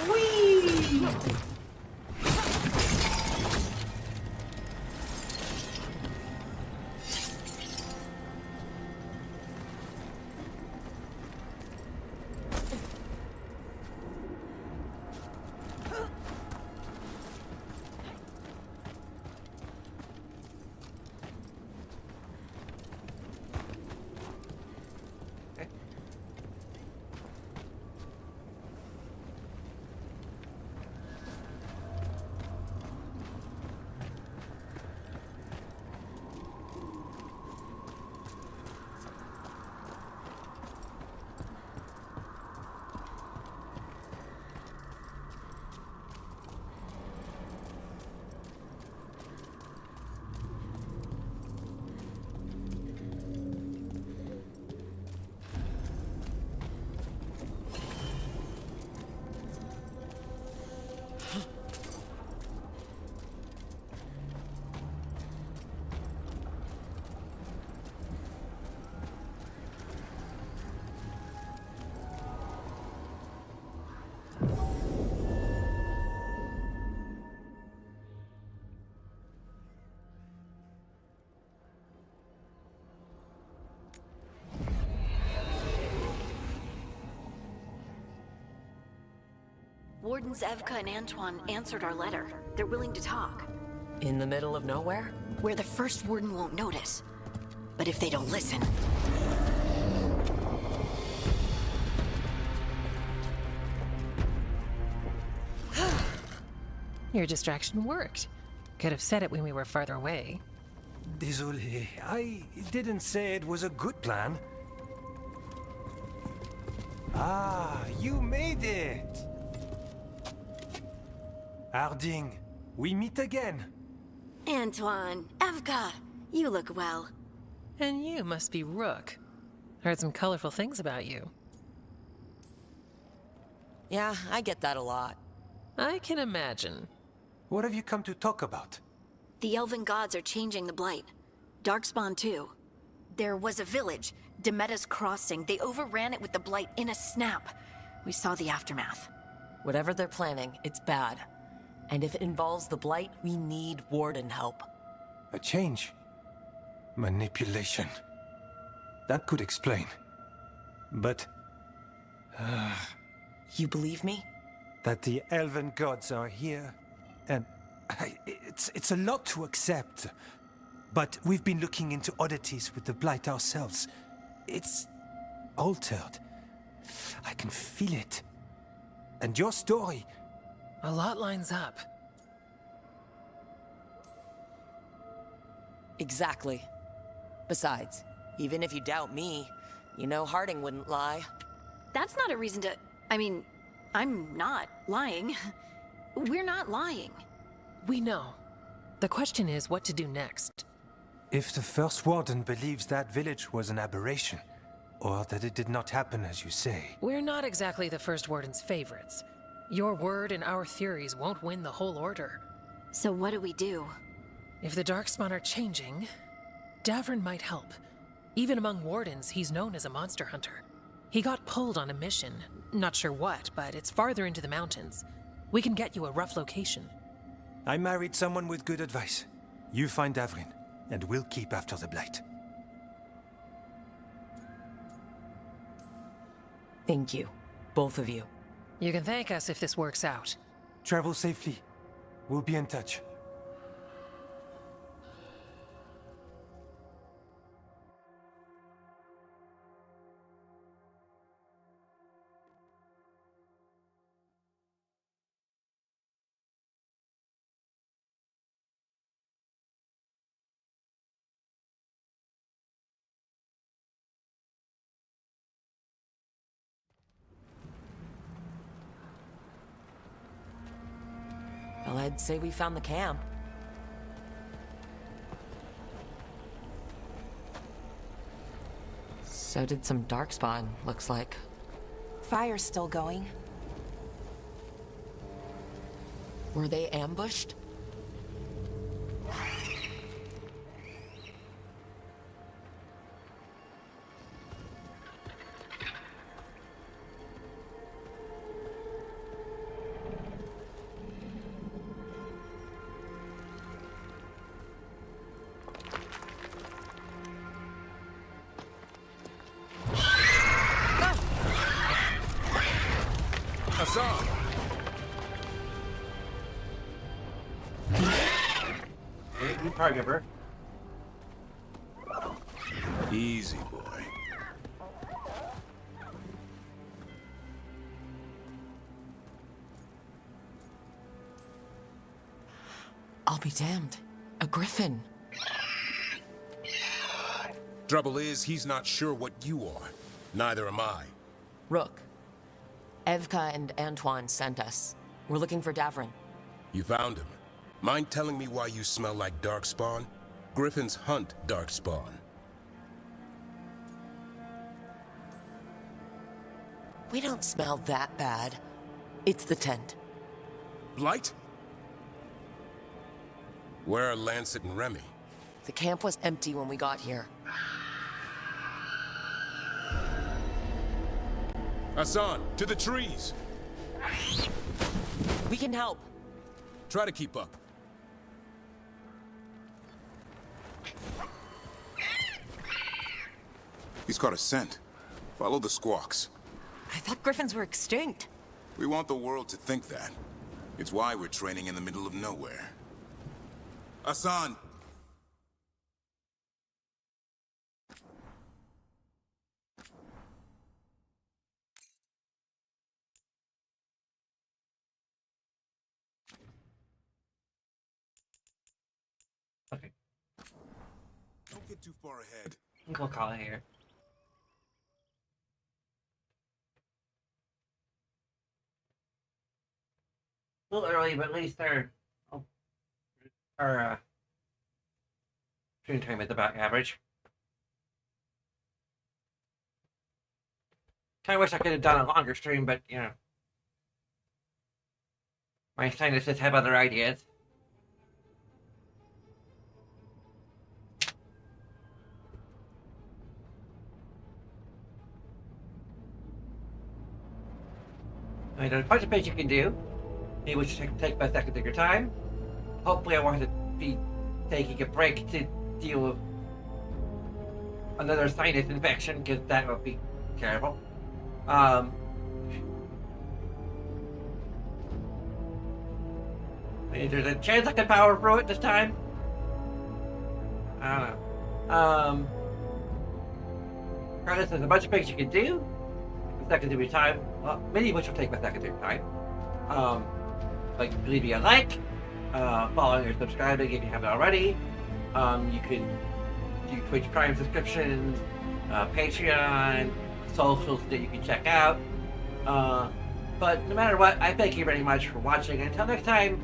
Whee! Wardens Evka and Antoine answered our letter. They're willing to talk. In the middle of nowhere? Where the first warden won't notice. But if they don't listen... Your distraction worked. Could have said it when we were farther away. Désolé, I didn't say it was a good plan. Ah, you made it! Harding, we meet again. Antoine, Evka, you look well. And you must be Rook. Heard some colorful things about you. Yeah, I get that a lot. I can imagine. What have you come to talk about? The Elven gods are changing the Blight. Darkspawn too. There was a village, Demeta's Crossing. They overran it with the Blight in a snap. We saw the aftermath. Whatever they're planning, it's bad. And if it involves the Blight, we need Warden help. A change. Manipulation. That could explain. But... You believe me? that the elven gods are here, and it's a lot to accept. But we've been looking into oddities with the Blight ourselves. It's altered. I can feel it. And your story... A lot lines up. Exactly. Besides, even if you doubt me, you know Harding wouldn't lie. That's not a reason to... I mean, I'm not lying. We're not lying. We know. The question is what to do next. If the First Warden believes that village was an aberration, or that it did not happen as you say... We're not exactly the First Warden's favorites. Your word and our theories won't win the whole order. So what do we do? If the Darkspawn are changing, Davrin might help. Even among Wardens, he's known as a monster hunter. He got pulled on a mission. Not sure what, but it's farther into the mountains. We can get you a rough location. I married someone with good advice. You find Davrin, and we'll keep after the Blight. Thank you. Both of you. You can thank us if this works out. Travel safely. We'll be in touch. Well, I'd say we found the camp. So did some Darkspawn, looks like. Fire's still going. Were they ambushed? Caregiver. Easy, boy. I'll be damned. A griffin. Trouble is, he's not sure what you are. Neither am I. Rook. Evka and Antoine sent us. We're looking for Davrin. You found him. Mind telling me why you smell like Darkspawn? Griffins hunt Darkspawn. We don't smell that bad. It's the tent. Blight? Where are Lancet and Remy? The camp was empty when we got here. Hassan, to the trees! We can help. Try to keep up. He's caught a scent. Follow the squawks. I thought griffins were extinct. We want the world to think that. It's why we're training in the middle of nowhere. Hassan! Okay. Don't get too far ahead. We'll call it here. A little early, but at least they're our stream time is about average. Kind of wish I could have done a longer stream, but you know, my sinuses have other ideas. I mean, there's a bunch of things you can do. Maybe we should take about a second of your time. Hopefully I won't have to be taking a break to deal with another sinus infection, because that would be terrible. There's a chance I can power through it this time. I don't know. Regardless, there's a bunch of things you can do. A second of your time. Well, many of which will take a second of your time. Like leaving a like, following or subscribing if you haven't already. You can do Twitch Prime subscriptions, Patreon, socials that you can check out. But no matter what, I thank you very much for watching. Until next time,